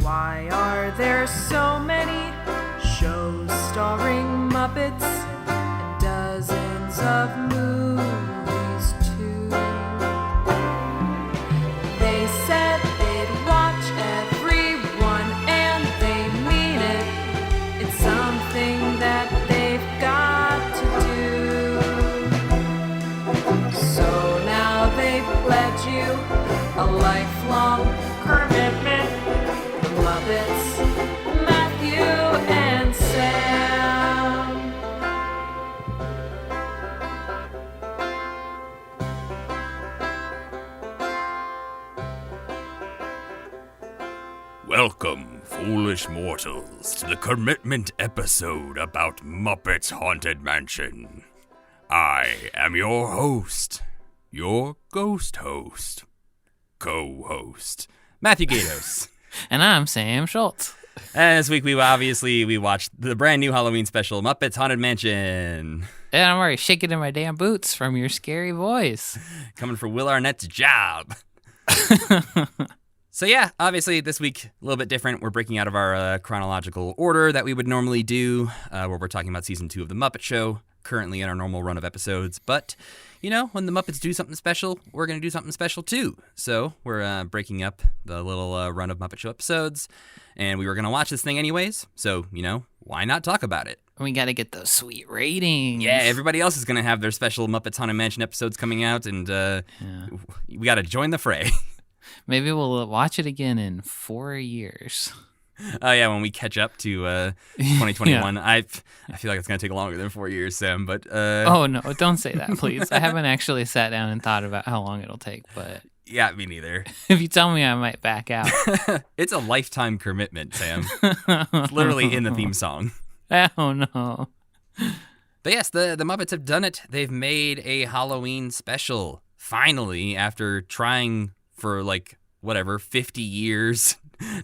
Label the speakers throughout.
Speaker 1: Why are there so many shows starring Muppets and dozens of movies too? They said they'd watch everyone and they mean it. It's something that they've got to do. So now they've pledged you a lifelong commitment. The Muppets, Matthew and Sam.
Speaker 2: Welcome, foolish mortals, to the commitment episode about Muppets Haunted Mansion. I am your host, your ghost host, co-host, Matthew Gatos.
Speaker 3: And I'm Sam Schultz.
Speaker 2: And this week we watched the brand new Halloween special, Muppets Haunted Mansion.
Speaker 3: And I'm already shaking in my damn boots from your scary voice.
Speaker 2: Coming for Will Arnett's job. So yeah, obviously this week a little bit different. We're breaking out of our chronological order that we would normally do, where we're talking about season 2 of The Muppet Show, currently in our normal run of episodes. But, you know, when the Muppets do something special, we're going to do something special too. So we're breaking up the little run of Muppet Show episodes, and we were going to watch this thing anyways. So, you know, why not talk about it?
Speaker 3: We got to get those sweet ratings.
Speaker 2: Yeah, everybody else is going to have their special Muppets Haunted Mansion episodes coming out, and we got to join the fray.
Speaker 3: Maybe we'll watch it again in 4 years.
Speaker 2: Oh, yeah, when we catch up to 2021. Yeah. I feel like it's going to take longer than 4 years, Sam, but...
Speaker 3: Oh, no, don't say that, please. I haven't actually sat down and thought about how long it'll take, but...
Speaker 2: Yeah, me neither.
Speaker 3: If you tell me, I might back out.
Speaker 2: It's a lifetime commitment, Sam. It's literally in the theme song.
Speaker 3: Oh, no.
Speaker 2: But yes, the Muppets have done it. They've made a Halloween special. Finally, after trying for, 50 years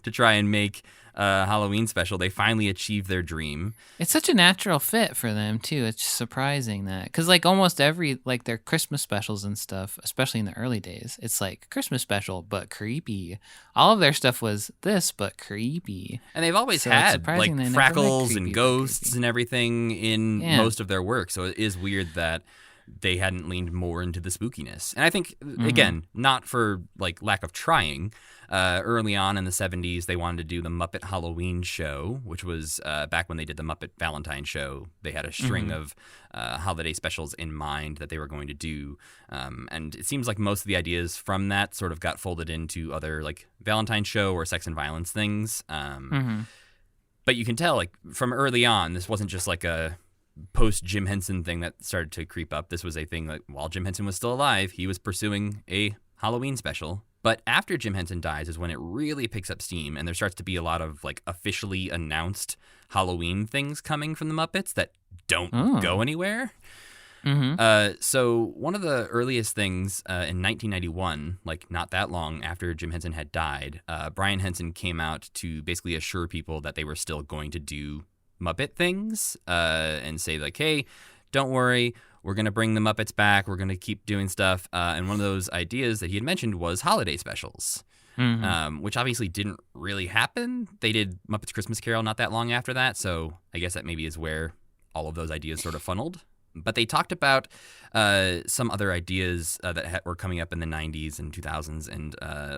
Speaker 2: to try and make a Halloween special, they finally achieved their dream.
Speaker 3: It's such a natural fit for them, too. It's surprising that. Because, almost every, their Christmas specials and stuff, especially in the early days, it's Christmas special, but creepy. All of their stuff was this, but creepy.
Speaker 2: And they've always had, freckles and ghosts and everything in most of their work. So it is weird that they hadn't leaned more into the spookiness. And I think, again, not for, lack of trying. Early on in the 70s, they wanted to do the Muppet Halloween show, which was back when they did the Muppet Valentine show. They had a string of holiday specials in mind that they were going to do. And it seems like most of the ideas from that sort of got folded into other, Valentine show or sex and violence things. But you can tell, from early on, this wasn't just a post-Jim Henson thing that started to creep up. This was a thing that while Jim Henson was still alive, he was pursuing a Halloween special. But after Jim Henson dies is when it really picks up steam, and there starts to be a lot of officially announced Halloween things coming from the Muppets that don't go anywhere. So one of the earliest things in 1991, not that long after Jim Henson had died, Brian Henson came out to basically assure people that they were still going to do Muppet things and say hey, don't worry, we're going to bring the Muppets back, we're going to keep doing stuff. And one of those ideas that he had mentioned was holiday specials, which obviously didn't really happen. They did Muppets Christmas Carol not that long after that, so I guess that maybe is where all of those ideas sort of funneled. But they talked about some other ideas that were coming up in the 90s and 2000s, and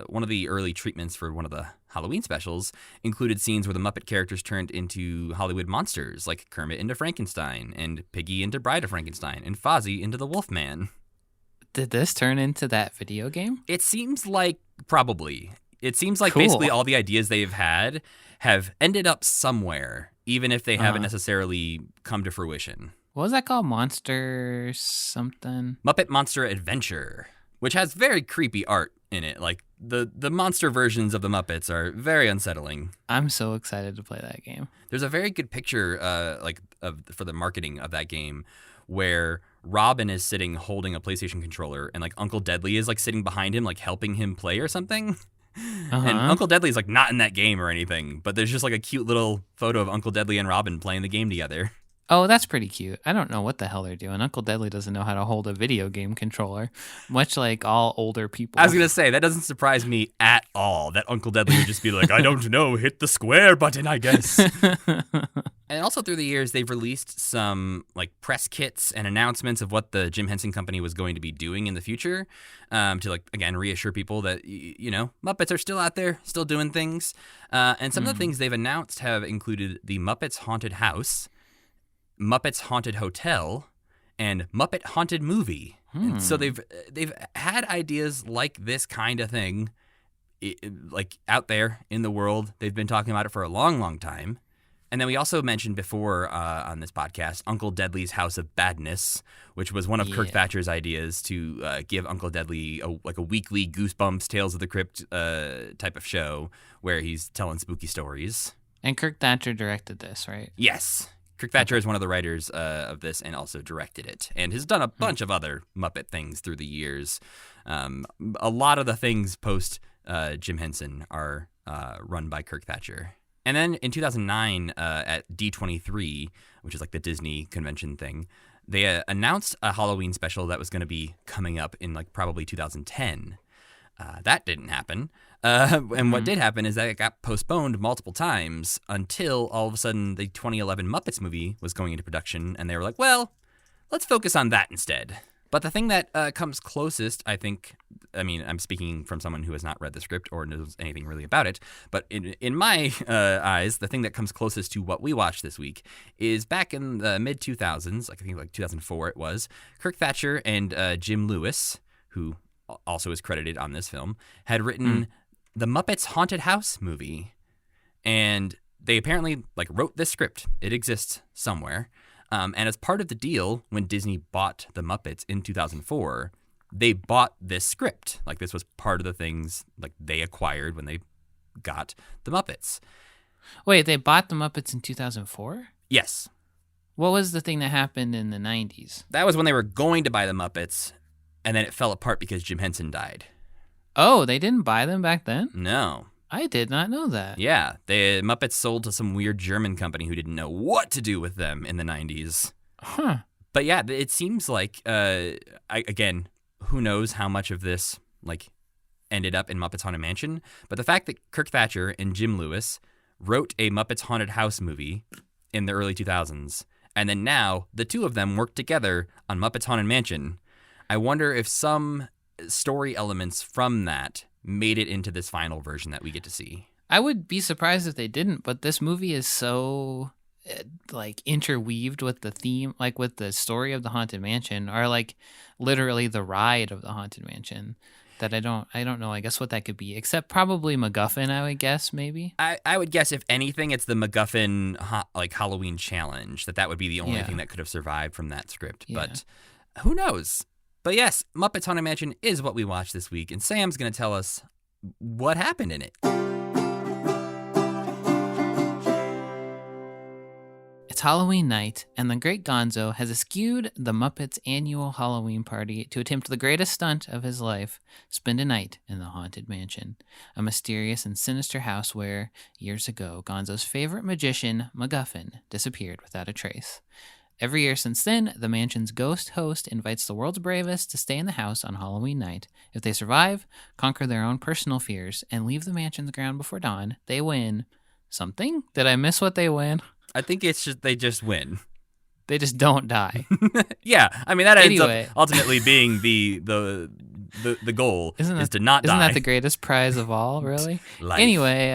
Speaker 2: one of the early treatments for one of the Halloween specials included scenes where the Muppet characters turned into Hollywood monsters, like Kermit into Frankenstein, and Piggy into Bride of Frankenstein, and Fozzie into the Wolfman.
Speaker 3: Did this turn into that video game?
Speaker 2: It seems like probably. It seems like
Speaker 3: Cool.
Speaker 2: Basically all the ideas they've had have ended up somewhere, even if they haven't necessarily come to fruition.
Speaker 3: What was that called? Monster something?
Speaker 2: Muppet Monster Adventure, which has very creepy art in it. The monster versions of the Muppets are very unsettling.
Speaker 3: I'm so excited to play that game.
Speaker 2: There's a very good picture for the marketing of that game where Robin is sitting holding a PlayStation controller and Uncle Deadly is sitting behind him helping him play or something. And Uncle Deadly's not in that game or anything, but there's just a cute little photo of Uncle Deadly and Robin playing the game together.
Speaker 3: Oh, that's pretty cute. I don't know what the hell they're doing. Uncle Deadly doesn't know how to hold a video game controller, much like all older people.
Speaker 2: I was going to say, that doesn't surprise me at all, that Uncle Deadly would just be like, I don't know, hit the square button, I guess. And also through the years, they've released some like press kits and announcements of what the Jim Henson Company was going to be doing in the future to, like, again, reassure people that, Muppets are still out there, still doing things. And some of the things they've announced have included the Muppets Haunted House, Muppets Haunted Hotel, and Muppet Haunted Movie. And so they've had ideas like this kind of thing, like out there in the world. They've been talking about it for a long, long time. And then we also mentioned before on this podcast Uncle Deadly's House of Badness, which was one of Kirk Thatcher's ideas to give Uncle Deadly a weekly Goosebumps, Tales of the Crypt type of show where he's telling spooky stories.
Speaker 3: And Kirk Thatcher directed this, right?
Speaker 2: Yes. Kirk Thatcher is one of the writers of this and also directed it and has done a bunch of other Muppet things through the years. A lot of the things post Jim Henson are run by Kirk Thatcher. And then in 2009 at D23, which is like the Disney convention thing, they announced a Halloween special that was going to be coming up in like probably 2010. That didn't happen. And what did happen is that it got postponed multiple times until all of a sudden the 2011 Muppets movie was going into production. And they were like, well, let's focus on that instead. But the thing that comes closest, I think, I'm speaking from someone who has not read the script or knows anything really about it, but in my eyes, the thing that comes closest to what we watched this week is back in the mid-2000s, I think like 2004 it was, Kirk Thatcher and Jim Lewis, who also is credited on this film, had written the Muppets Haunted House movie. And they apparently wrote this script. It exists somewhere. And as part of the deal, when Disney bought the Muppets in 2004, they bought this script. Like, this was part of the things they acquired when they got the Muppets.
Speaker 3: Wait, they bought the Muppets in 2004?
Speaker 2: Yes.
Speaker 3: What was the thing that happened in the 90s?
Speaker 2: That was when they were going to buy the Muppets, and then it fell apart because Jim Henson died.
Speaker 3: Oh, they didn't buy them back then?
Speaker 2: No.
Speaker 3: I did not know that.
Speaker 2: Yeah, the Muppets sold to some weird German company who didn't know what to do with them in the 90s.
Speaker 3: Huh.
Speaker 2: But yeah, it seems like, again, who knows how much of this ended up in Muppets Haunted Mansion. But the fact that Kirk Thatcher and Jim Lewis wrote a Muppets Haunted House movie in the early 2000s, and then now the two of them worked together on Muppets Haunted Mansion, I wonder if some story elements from that made it into this final version that we get to see.
Speaker 3: I would be surprised if they didn't, but this movie is so interweaved with the theme, with the story of the Haunted Mansion, or literally the ride of the Haunted Mansion, that I don't know, I guess what that could be, except probably MacGuffin, I would guess, maybe.
Speaker 2: I would guess if anything, it's the MacGuffin Halloween challenge, that would be the only thing that could have survived from that script. Yeah. But who knows? But yes, Muppets Haunted Mansion is what we watched this week, and Sam's going to tell us what happened in it.
Speaker 3: It's Halloween night, and the Great Gonzo has eschewed the Muppets' annual Halloween party to attempt the greatest stunt of his life, spend a night in the Haunted Mansion, a mysterious and sinister house where, years ago, Gonzo's favorite magician, MacGuffin, disappeared without a trace. Every year since then, the mansion's ghost host invites the world's bravest to stay in the house on Halloween night. If they survive, conquer their own personal fears, and leave the mansion's ground before dawn, they win something? Did I miss what they win?
Speaker 2: I think it's just they just win.
Speaker 3: They just don't die.
Speaker 2: Yeah, that ends up ultimately being the goal is to not die.
Speaker 3: Isn't that the greatest prize of all, really?
Speaker 2: Life.
Speaker 3: Anyway,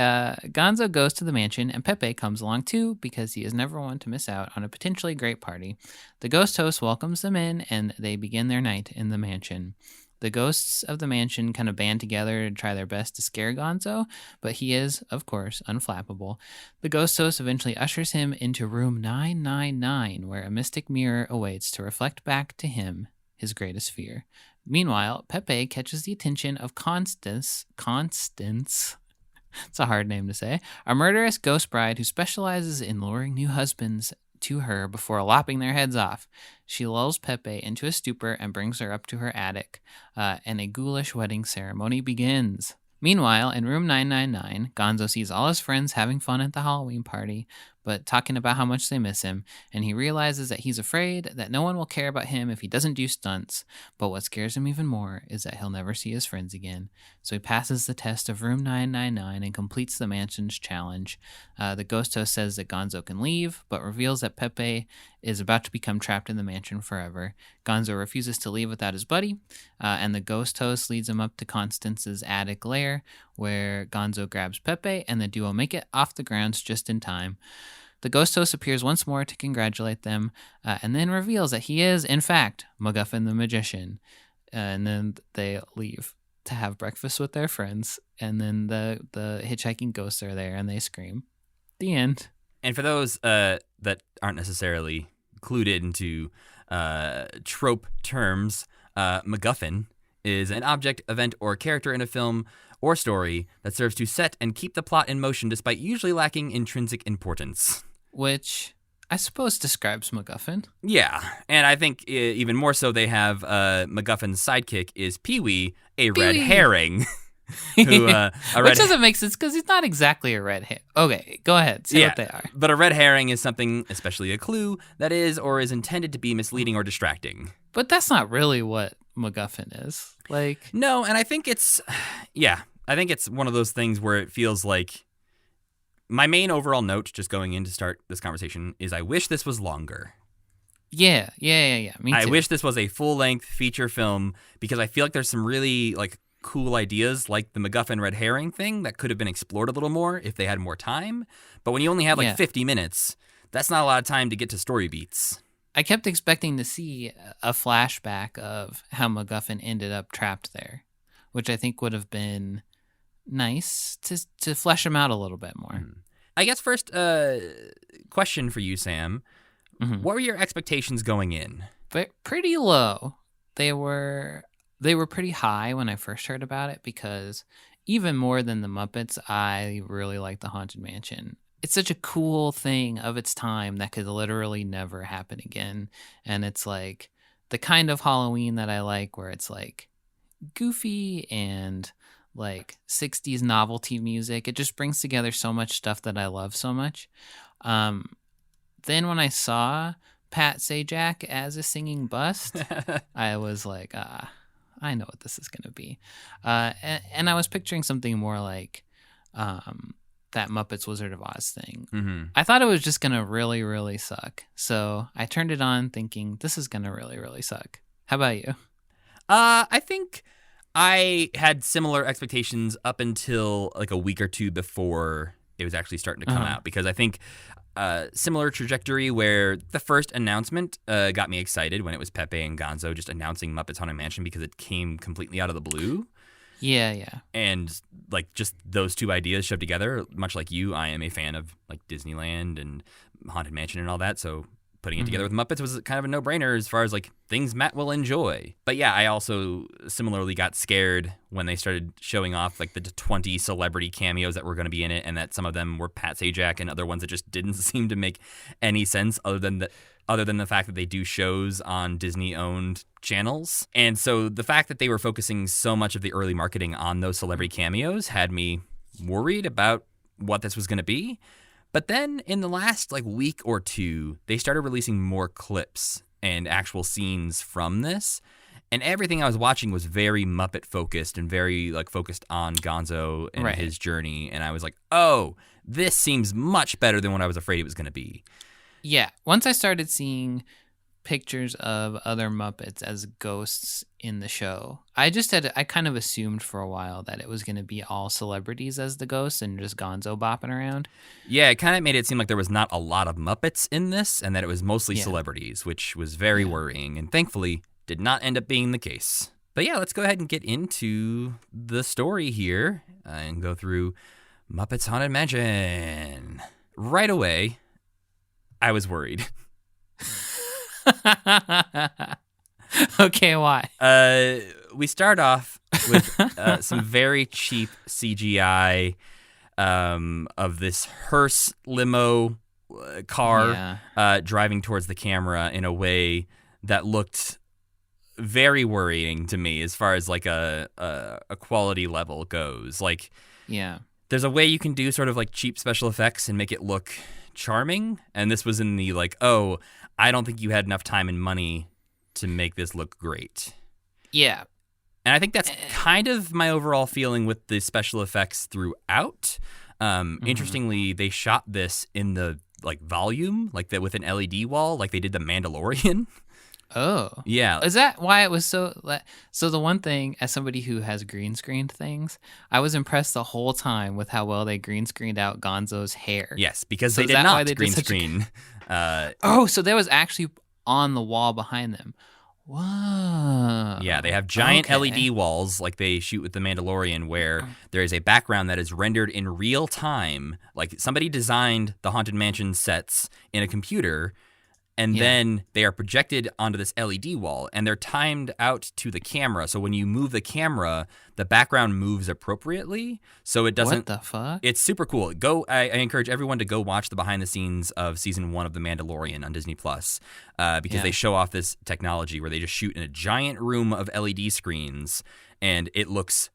Speaker 3: Gonzo goes to the mansion, and Pepe comes along too because he is never one to miss out on a potentially great party. The ghost host welcomes them in, and they begin their night in the mansion. The ghosts of the mansion kind of band together to try their best to scare Gonzo, but he is, of course, unflappable. The ghost host eventually ushers him into room 999, where a mystic mirror awaits to reflect back to him his greatest fear. Meanwhile, Pepe catches the attention of Constance, it's a hard name to say, a murderous ghost bride who specializes in luring new husbands to her before lopping their heads off. She lulls Pepe into a stupor and brings her up to her attic, and a ghoulish wedding ceremony begins. Meanwhile, in room 999, Gonzo sees all his friends having fun at the Halloween party, but talking about how much they miss him, and he realizes that he's afraid that no one will care about him if he doesn't do stunts, but what scares him even more is that he'll never see his friends again. So he passes the test of room 999 and completes the mansion's challenge. The ghost host says that Gonzo can leave, but reveals that Pepe is about to become trapped in the mansion forever. Gonzo refuses to leave without his buddy, and the ghost host leads him up to Constance's attic lair, where Gonzo grabs Pepe, and the duo make it off the grounds just in time. The ghost host appears once more to congratulate them, and then reveals that he is, in fact, MacGuffin the Magician. And then they leave to have breakfast with their friends, and then the hitchhiking ghosts are there, and they scream. The end.
Speaker 2: And for those that aren't necessarily clued into trope terms, MacGuffin is an object, event, or character in a film or story that serves to set and keep the plot in motion despite usually lacking intrinsic importance.
Speaker 3: Which I suppose describes MacGuffin.
Speaker 2: Yeah, and I think even more so they have MacGuffin's sidekick is Pee-wee, a red herring. Which
Speaker 3: doesn't make sense because he's not exactly a red herring. Okay, go ahead. Say what they are.
Speaker 2: But a red herring is something, especially a clue, that is or is intended to be misleading or distracting.
Speaker 3: But that's not really what MacGuffin is.
Speaker 2: No, and I think it's one of those things where it feels like my main overall note just going in to start this conversation is I wish this was longer.
Speaker 3: Yeah. Me too.
Speaker 2: I wish this was a full-length feature film because I feel like there's some really cool ideas like the MacGuffin red herring thing that could have been explored a little more if they had more time. But when you only have 50 minutes, that's not a lot of time to get to story beats.
Speaker 3: I kept expecting to see a flashback of how MacGuffin ended up trapped there, which I think would have been nice to flesh him out a little bit more.
Speaker 2: I guess first question for you, Sam. Mm-hmm. What were your expectations going in?
Speaker 3: Pretty low. They were pretty high when I first heard about it because even more than the Muppets, I really like the Haunted Mansion. It's such a cool thing of its time that could literally never happen again. And it's like the kind of Halloween that I like where it's goofy and 60s novelty music. It just brings together so much stuff that I love so much. Then when I saw Pat Sajak as a singing bust, I was like, I know what this is going to be. And I was picturing something more like that Muppets Wizard of Oz thing. Mm-hmm. I thought it was just going to really, really suck. So I turned it on thinking, this is going to really, really suck. How about you?
Speaker 2: I think I had similar expectations up until a week or two before it was actually starting to come out, because I think similar trajectory where the first announcement got me excited when it was Pepe and Gonzo just announcing Muppets Haunted Mansion because it came completely out of the blue.
Speaker 3: Yeah.
Speaker 2: And just those two ideas shoved together, much like you, I am a fan of Disneyland and Haunted Mansion and all that, so putting it together with Muppets was kind of a no-brainer as far as things Matt will enjoy. But yeah, I also similarly got scared when they started showing off the 20 celebrity cameos that were going to be in it, and that some of them were Pat Sajak and other ones that just didn't seem to make any sense other than the fact that they do shows on Disney-owned channels. And so the fact that they were focusing so much of the early marketing on those celebrity cameos had me worried about what this was going to be. But then in the last week or two, they started releasing more clips and actual scenes from this. And everything I was watching was very Muppet focused and very focused on Gonzo and his journey. And I was like, oh, this seems much better than what I was afraid it was going to be.
Speaker 3: Yeah. Once I started seeing pictures of other Muppets as ghosts in the show, I kind of assumed for a while that it was going to be all celebrities as the ghosts and just Gonzo bopping around.
Speaker 2: Yeah, it kind of made it seem like there was not a lot of Muppets in this and that it was mostly celebrities, which was very worrying and thankfully did not end up being the case. But yeah, let's go ahead and get into the story here and go through Muppets Haunted Mansion. Right away, I was worried.
Speaker 3: Okay, why?
Speaker 2: We start off with some very cheap CGI of this hearse limo car driving towards the camera in a way that looked very worrying to me as far as a quality level goes. There's a way you can do sort of cheap special effects and make it look charming, and this was in the like, oh, I don't think you had enough time and money to make this look great.
Speaker 3: Yeah.
Speaker 2: And I think that's kind of my overall feeling with the special effects throughout. Interestingly, they shot this in the like volume, like that with an LED wall, like they did The Mandalorian.
Speaker 3: Oh.
Speaker 2: Yeah.
Speaker 3: Is that why it was so... So the one thing, as somebody who has green screened things, I was impressed the whole time with how well they green screened out Gonzo's hair.
Speaker 2: Yes, because they did not green screen.
Speaker 3: So that was actually on the wall behind them. Whoa.
Speaker 2: Yeah, they have giant LED walls like they shoot with The Mandalorian where there is a background that is rendered in real time. Like somebody designed the Haunted Mansion sets in a computer, and then they are projected onto this LED wall, and they're timed out to the camera. So when you move the camera, the background moves appropriately. So it doesn't...
Speaker 3: What the fuck?
Speaker 2: It's super cool. I encourage everyone to go watch the behind the scenes of season 1 of The Mandalorian on Disney Plus, because they show off this technology where they just shoot in a giant room of LED screens, and it looks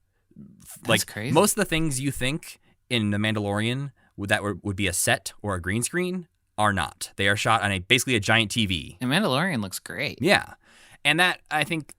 Speaker 2: like
Speaker 3: crazy.
Speaker 2: Most of the things you think in The Mandalorian would be a set or a green screen are not. They are shot on basically a giant TV.
Speaker 3: The Mandalorian looks great.
Speaker 2: Yeah. And that, I think,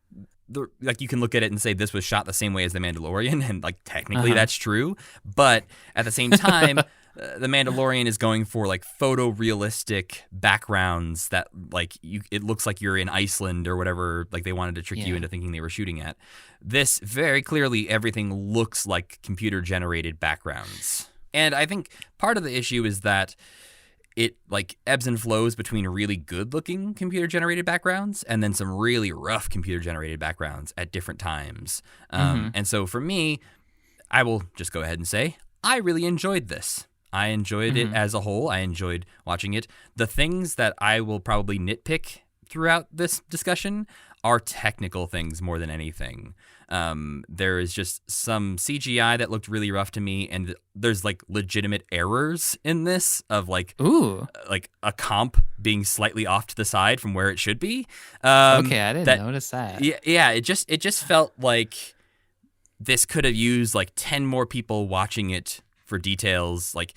Speaker 2: you can look at it and say this was shot the same way as The Mandalorian, and like technically that's true. But at the same time, The Mandalorian is going for like photorealistic backgrounds that like it looks like you're in Iceland or whatever. Like they wanted to trick you into thinking they were shooting at. This very clearly everything looks like computer generated backgrounds. And I think part of the issue is that it like ebbs and flows between really good looking computer generated backgrounds and then some really rough computer generated backgrounds at different times. And so for me, I will just go ahead and say, I really enjoyed this. I enjoyed it as a whole. I enjoyed watching it. The things that I will probably nitpick throughout this discussion are technical things more than anything. There is just some CGI that looked really rough to me, and there's like legitimate errors in this of like like a comp being slightly off to the side from where it should be.
Speaker 3: Okay, I didn't notice that.
Speaker 2: Yeah, it just felt like this could have used like 10 more people watching it for details. Like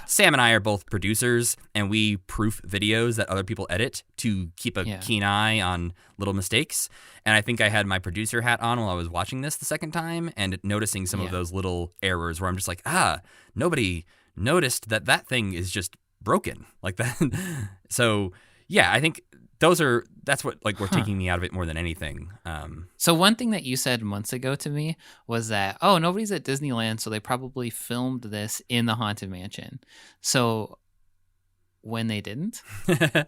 Speaker 2: Sam and I are both producers, and we proof videos that other people edit to keep a keen eye on little mistakes. And I think I had my producer hat on while I was watching this the second time and noticing some of those little errors where I'm just like, nobody noticed that thing is just broken like that. So yeah, I think that's what like were taking me out of it more than anything.
Speaker 3: So one thing that you said months ago to me was that, nobody's at Disneyland, so they probably filmed this in the Haunted Mansion. So when they didn't,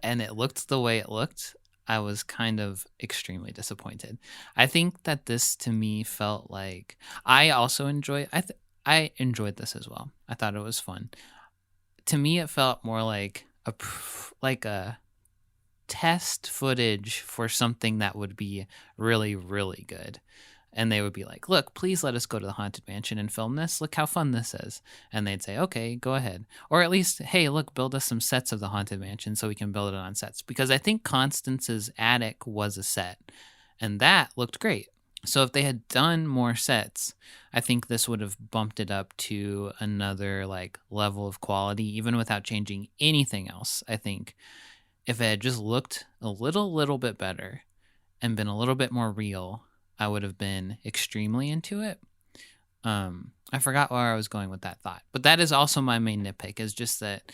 Speaker 3: and it looked the way it looked, I was kind of extremely disappointed. I think that this to me felt like I also enjoyed. I enjoyed this as well. I thought it was fun. To me, it felt more like a test footage for something that would be really, really good. And they would be like, look, please let us go to the Haunted Mansion and film this. Look how fun this is. And they'd say, okay, go ahead. Or at least, hey, look, build us some sets of the Haunted Mansion so we can build it on sets. Because I think Constance's attic was a set. And that looked great. So if they had done more sets, I think this would have bumped it up to another like level of quality, even without changing anything else. I think if it had just looked a little bit better and been a little bit more real, I would have been extremely into it. I forgot where I was going with that thought. But that is also my main nitpick, is just that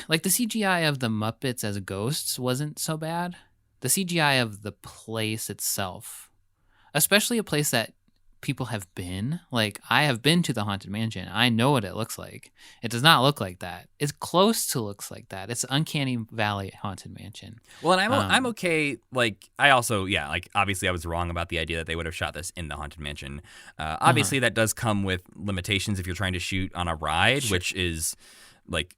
Speaker 3: like the CGI of the Muppets as ghosts wasn't so bad. The CGI of the place itself, especially a place that people have been. Like, I have been to the Haunted Mansion. I know what it looks like. It does not look like that. It's close to looks like that. It's Uncanny Valley Haunted Mansion.
Speaker 2: Well, and I'm okay. Like, I also, like, obviously I was wrong about the idea that they would have shot this in the Haunted Mansion. Obviously that does come with limitations if you're trying to shoot on a ride, which is like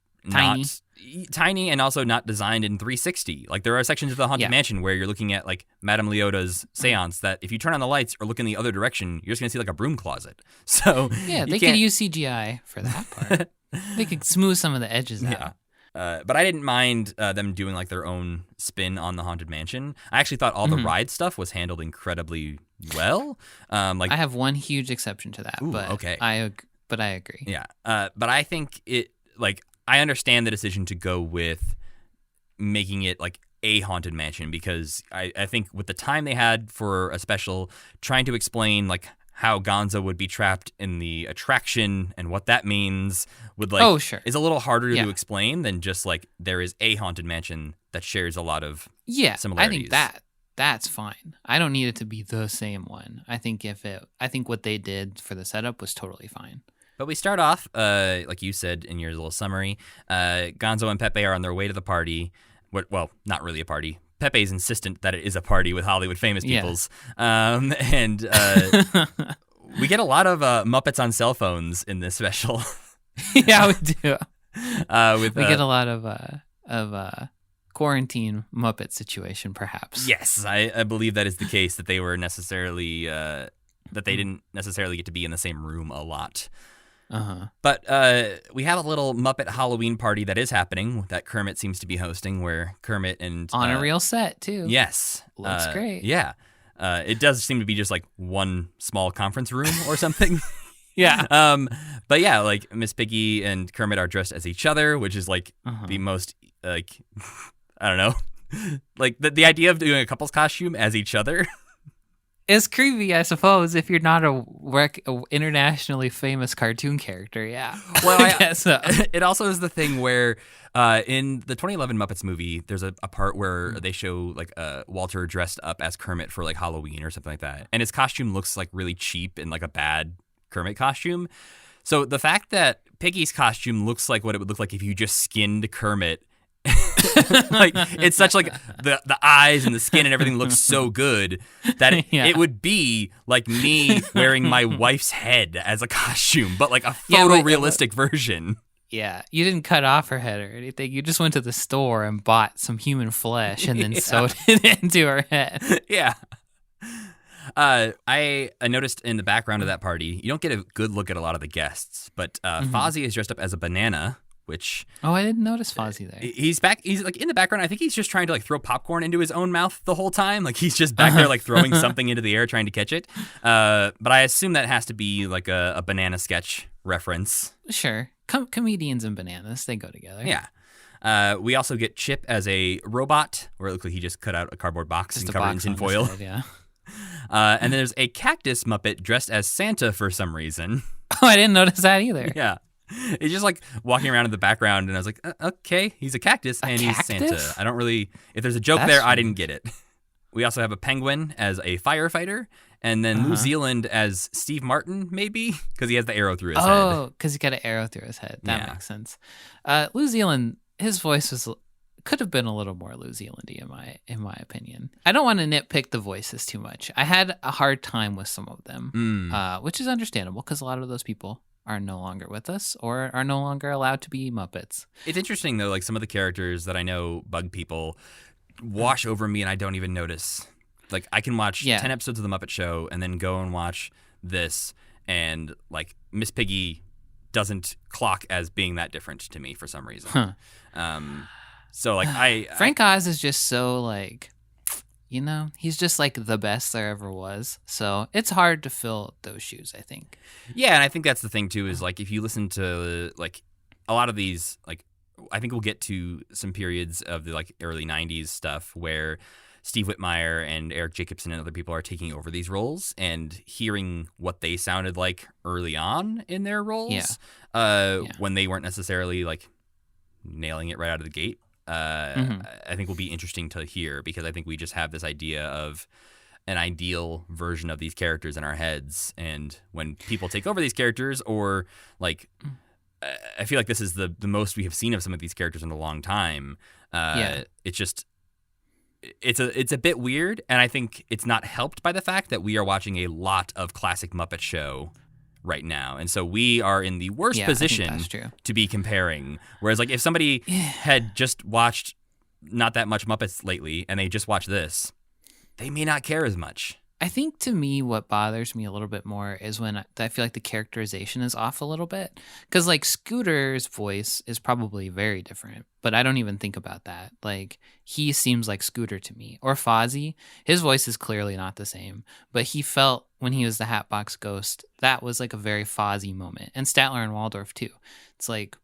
Speaker 2: tiny and also not designed in 360. Like, there are sections of the Haunted Mansion where you're looking at like Madame Leota's seance that if you turn on the lights or look in the other direction, you're just gonna see like a broom closet. So
Speaker 3: yeah, they could use CGI for that part. They could smooth some of the edges out.
Speaker 2: But I didn't mind them doing like their own spin on the Haunted Mansion. I actually thought all the ride stuff was handled incredibly well. Like,
Speaker 3: I have one huge exception to that.
Speaker 2: Okay.
Speaker 3: But I agree.
Speaker 2: Yeah. But I think it, like, I understand the decision to go with making it like a haunted mansion, because I think with the time they had for a special, trying to explain like how Gonzo would be trapped in the attraction and what that means would is a little harder to explain than just like there is a haunted mansion that shares a lot of similarities.
Speaker 3: I think that's fine. I don't need it to be the same one. I think what they did for the setup was totally fine.
Speaker 2: But we start off, like you said in your little summary, Gonzo and Pepe are on their way to the party. Well, not really a party. Pepe's insistent that it is a party with Hollywood famous peoples. And we get a lot of Muppets on cell phones in this special.
Speaker 3: Yeah, we do. We get a lot of quarantine Muppet situation, perhaps.
Speaker 2: Yes, I believe that is the case, that they were necessarily, that they didn't necessarily get to be in the same room a lot. But we have a little Muppet Halloween party that is happening that Kermit seems to be hosting, where Kermit and
Speaker 3: on a real set too.
Speaker 2: Yes,
Speaker 3: looks great.
Speaker 2: Yeah, it does seem to be just like one small conference room or something.
Speaker 3: Yeah.
Speaker 2: But yeah, like Miss Piggy and Kermit are dressed as each other, which is like the most like I don't know, like the idea of doing a couple's costume as each other.
Speaker 3: It's creepy, I suppose, if you're not a internationally famous cartoon character. Yeah.
Speaker 2: Well, I guess so. It also is the thing where in the 2011 Muppets movie, there's a part where they show like Walter dressed up as Kermit for like Halloween or something like that, and his costume looks like really cheap and like a bad Kermit costume. So the fact that Piggy's costume looks like what it would look like if you just skinned Kermit. Like it's such like the eyes and the skin and everything looks so good that it would be like me wearing my wife's head as a costume, but like a photorealistic version.
Speaker 3: Yeah, you didn't cut off her head or anything. You just went to the store and bought some human flesh and then sewed it into her head.
Speaker 2: Yeah. I noticed in the background of that party, you don't get a good look at a lot of the guests, but Fozzie is dressed up as a banana. Which
Speaker 3: I didn't notice Fozzie there.
Speaker 2: He's back. He's like in the background. I think he's just trying to like throw popcorn into his own mouth the whole time. Like he's just back there like throwing something into the air trying to catch it. But I assume that has to be like a banana sketch reference.
Speaker 3: Sure, comedians and bananas, they go together.
Speaker 2: Yeah. We also get Chip as a robot, where it looks like he just cut out a cardboard box and covered it in tinfoil.
Speaker 3: Yeah.
Speaker 2: And then there's a cactus Muppet dressed as Santa for some reason.
Speaker 3: Oh, I didn't notice that either.
Speaker 2: Yeah. He's just like walking around in the background, and I was like, okay, he's a cactus and he's Santa. I don't really, if there's a joke there, I didn't get it. We also have a penguin as a firefighter, and then New Zealand as Steve Martin, maybe, because he has the arrow through his head.
Speaker 3: Oh, because he got an arrow through his head. That makes sense. New Zealand, his voice could have been a little more New Zealandy in my opinion. I don't want to nitpick the voices too much. I had a hard time with some of them, which is understandable because a lot of those people are no longer with us or are no longer allowed to be Muppets.
Speaker 2: It's interesting, though, like some of the characters that I know bug people wash over me and I don't even notice. Like I can watch 10 episodes of The Muppet Show and then go and watch this, and like Miss Piggy doesn't clock as being that different to me for some reason. So like
Speaker 3: Frank Oz is just so like, you know, he's just like the best there ever was. So it's hard to fill those shoes, I think.
Speaker 2: Yeah, and I think that's the thing too, is like if you listen to like a lot of these, like I think we'll get to some periods of the like early 90s stuff where Steve Whitmire and Eric Jacobson and other people are taking over these roles, and hearing what they sounded like early on in their roles when they weren't necessarily like nailing it right out of the gate. I think will be interesting to hear, because I think we just have this idea of an ideal version of these characters in our heads, and when people take over these characters, or like I feel like this is the most we have seen of some of these characters in a long time. It's just it's a bit weird, and I think it's not helped by the fact that we are watching a lot of classic Muppet Show right now, and so we are in the worst position to be comparing. Whereas like if somebody had just watched not that much Muppets lately and they just watch this, they may not care as much.
Speaker 3: I think to me what bothers me a little bit more is when I feel like the characterization is off a little bit. Because like Scooter's voice is probably very different, but I don't even think about that. Like he seems like Scooter to me. Or Fozzie, his voice is clearly not the same, but he felt when he was the Hatbox Ghost, that was like a very Fozzie moment. And Statler and Waldorf too. It's like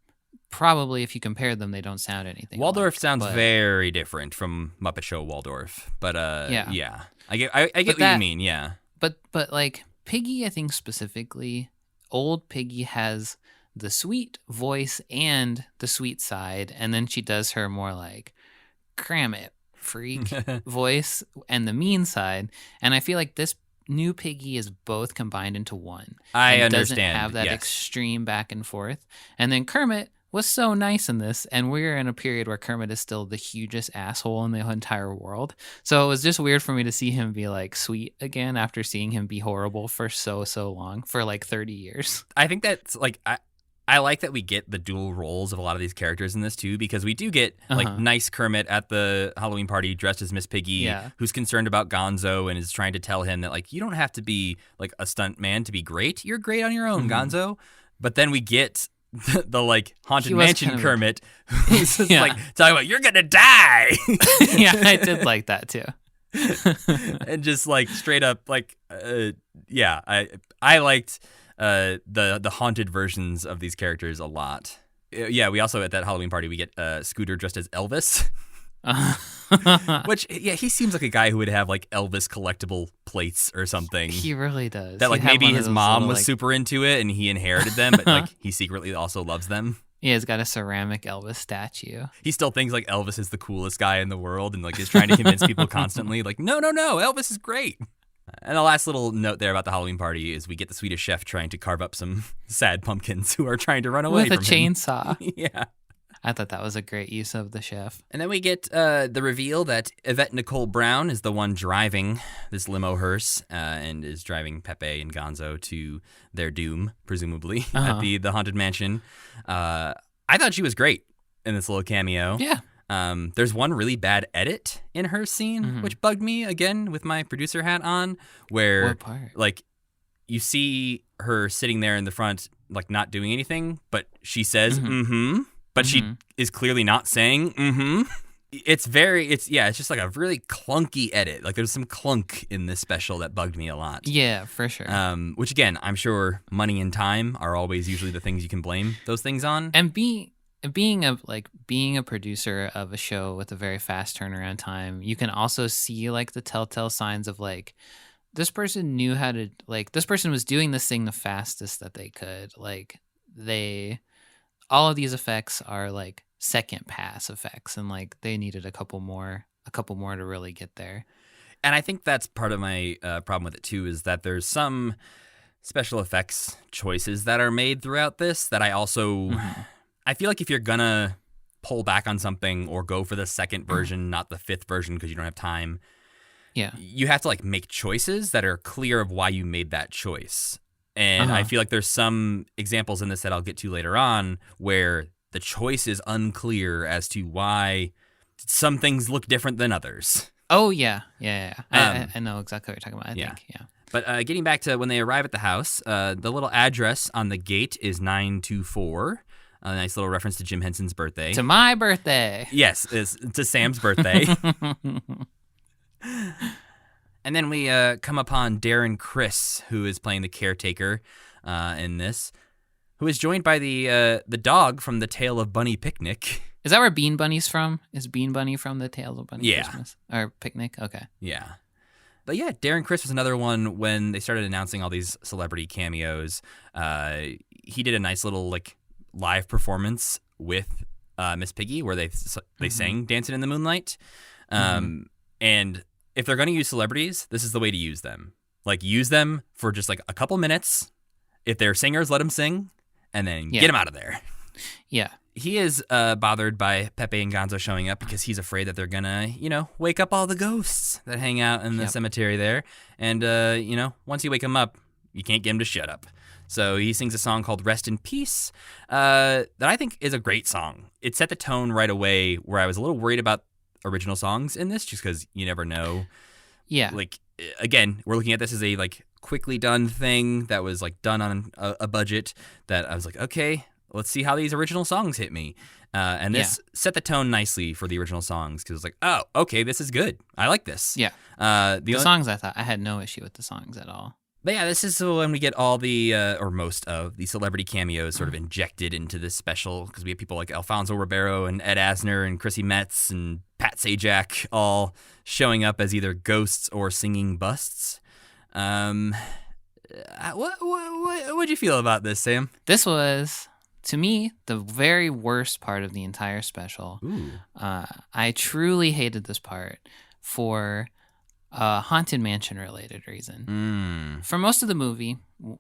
Speaker 3: probably if you compared them, they don't sound anything.
Speaker 2: Waldorf sounds
Speaker 3: but,
Speaker 2: very different from Muppet Show Waldorf, but yeah. I get what you mean, yeah.
Speaker 3: But like Piggy, I think specifically, old Piggy has the sweet voice and the sweet side, and then she does her more like cram it freak voice and the mean side, and I feel like this new Piggy is both combined into one.
Speaker 2: I understand.
Speaker 3: Doesn't have that extreme back and forth. And then Kermit was so nice in this, and we're in a period where Kermit is still the hugest asshole in the entire world. So it was just weird for me to see him be like sweet again after seeing him be horrible for so long, for like 30 years.
Speaker 2: I think that's like I like that we get the dual roles of a lot of these characters in this too, because we do get like nice Kermit at the Halloween party dressed as Miss Piggy, who's concerned about Gonzo and is trying to tell him that like you don't have to be like a stunt man to be great. You're great on your own, Gonzo. But then we get the like Haunted Mansion Kermit, who's just like talking about you're gonna die.
Speaker 3: Yeah, I did like that too.
Speaker 2: And just like straight up like I liked the haunted versions of these characters a lot. Yeah, we also at that Halloween party we get Scooter dressed as Elvis. Which he seems like a guy who would have like Elvis collectible plates or something.
Speaker 3: He really does.
Speaker 2: That like maybe his mom was super into it and he inherited them, but like he secretly also loves them.
Speaker 3: Yeah, he's got a ceramic Elvis statue.
Speaker 2: He still thinks like Elvis is the coolest guy in the world and like is trying to convince people constantly like no, Elvis is great. And the last little note there about the Halloween party is we get the Swedish chef trying to carve up some sad pumpkins who are trying to run away
Speaker 3: with
Speaker 2: from him.
Speaker 3: With a chainsaw.
Speaker 2: Yeah.
Speaker 3: I thought that was a great use of the chef.
Speaker 2: And then we get the reveal that Yvette Nicole Brown is the one driving this limo hearse and is driving Pepe and Gonzo to their doom, presumably, at the Haunted Mansion. I thought she was great in this little cameo.
Speaker 3: Yeah.
Speaker 2: There's one really bad edit in her scene, which bugged me, again, with my producer hat on, where
Speaker 3: what part?
Speaker 2: Like you see her sitting there in the front, like not doing anything, but she says, but she is clearly not saying, It's just like a really clunky edit. Like there's some clunk in this special that bugged me a lot.
Speaker 3: Yeah, for sure.
Speaker 2: Which again, I'm sure money and time are always usually the things you can blame those things on.
Speaker 3: And being a producer of a show with a very fast turnaround time, you can also see like the telltale signs of like this person knew how to this person was doing this thing the fastest that they could. Like all of these effects are like second pass effects, and like they needed a couple more to really get there.
Speaker 2: And I think that's part of my problem with it too, is that there's some special effects choices that are made throughout this that I also I feel like if you're gonna pull back on something or go for the second version, not the fifth version because you don't have time, you have to like make choices that are clear of why you made that choice. And I feel like there's some examples in this that I'll get to later on where the choice is unclear as to why some things look different than others.
Speaker 3: Oh, yeah. I know exactly what you're talking about, I think, yeah.
Speaker 2: But getting back to when they arrive at the house, the little address on the gate is 924. A nice little reference to Jim Henson's birthday.
Speaker 3: To my birthday.
Speaker 2: Yes, it's to Sam's birthday. And then we come upon Darren Criss, who is playing the caretaker in this, who is joined by the dog from The Tale of Bunny Picnic.
Speaker 3: Is that where Bean Bunny's from? Is Bean Bunny from The Tale of Bunny Christmas? Or Picnic? Okay.
Speaker 2: Yeah. But yeah, Darren Criss was another one when they started announcing all these celebrity cameos. He did a nice little like live performance with Miss Piggy where they sang Dancing in the Moonlight. And if they're going to use celebrities, this is the way to use them. Like, use them for just, like, a couple minutes. If they're singers, let them sing, and then get them out of there.
Speaker 3: Yeah.
Speaker 2: He is bothered by Pepe and Gonzo showing up because he's afraid that they're going to, wake up all the ghosts that hang out in the cemetery there. And, once you wake them up, you can't get them to shut up. So he sings a song called Rest in Peace that I think is a great song. It set the tone right away where I was a little worried about original songs in this just because you never know.
Speaker 3: Yeah.
Speaker 2: Like, again, we're looking at this as a, like, quickly done thing that was, like, done on a budget that I was like, okay, let's see how these original songs hit me. And this set the tone nicely for the original songs because it was like, oh, okay, this is good. I like this.
Speaker 3: Yeah. The songs, I had no issue with the songs at all.
Speaker 2: But yeah, this is when we get all the, or most of, the celebrity cameos sort of injected into this special, because we have people like Alfonso Ribeiro and Ed Asner and Chrissy Metz and Pat Sajak all showing up as either ghosts or singing busts. What'd you feel about this, Sam?
Speaker 3: This was, to me, the very worst part of the entire special. I truly hated this part for a Haunted Mansion related reason. For most of the movie,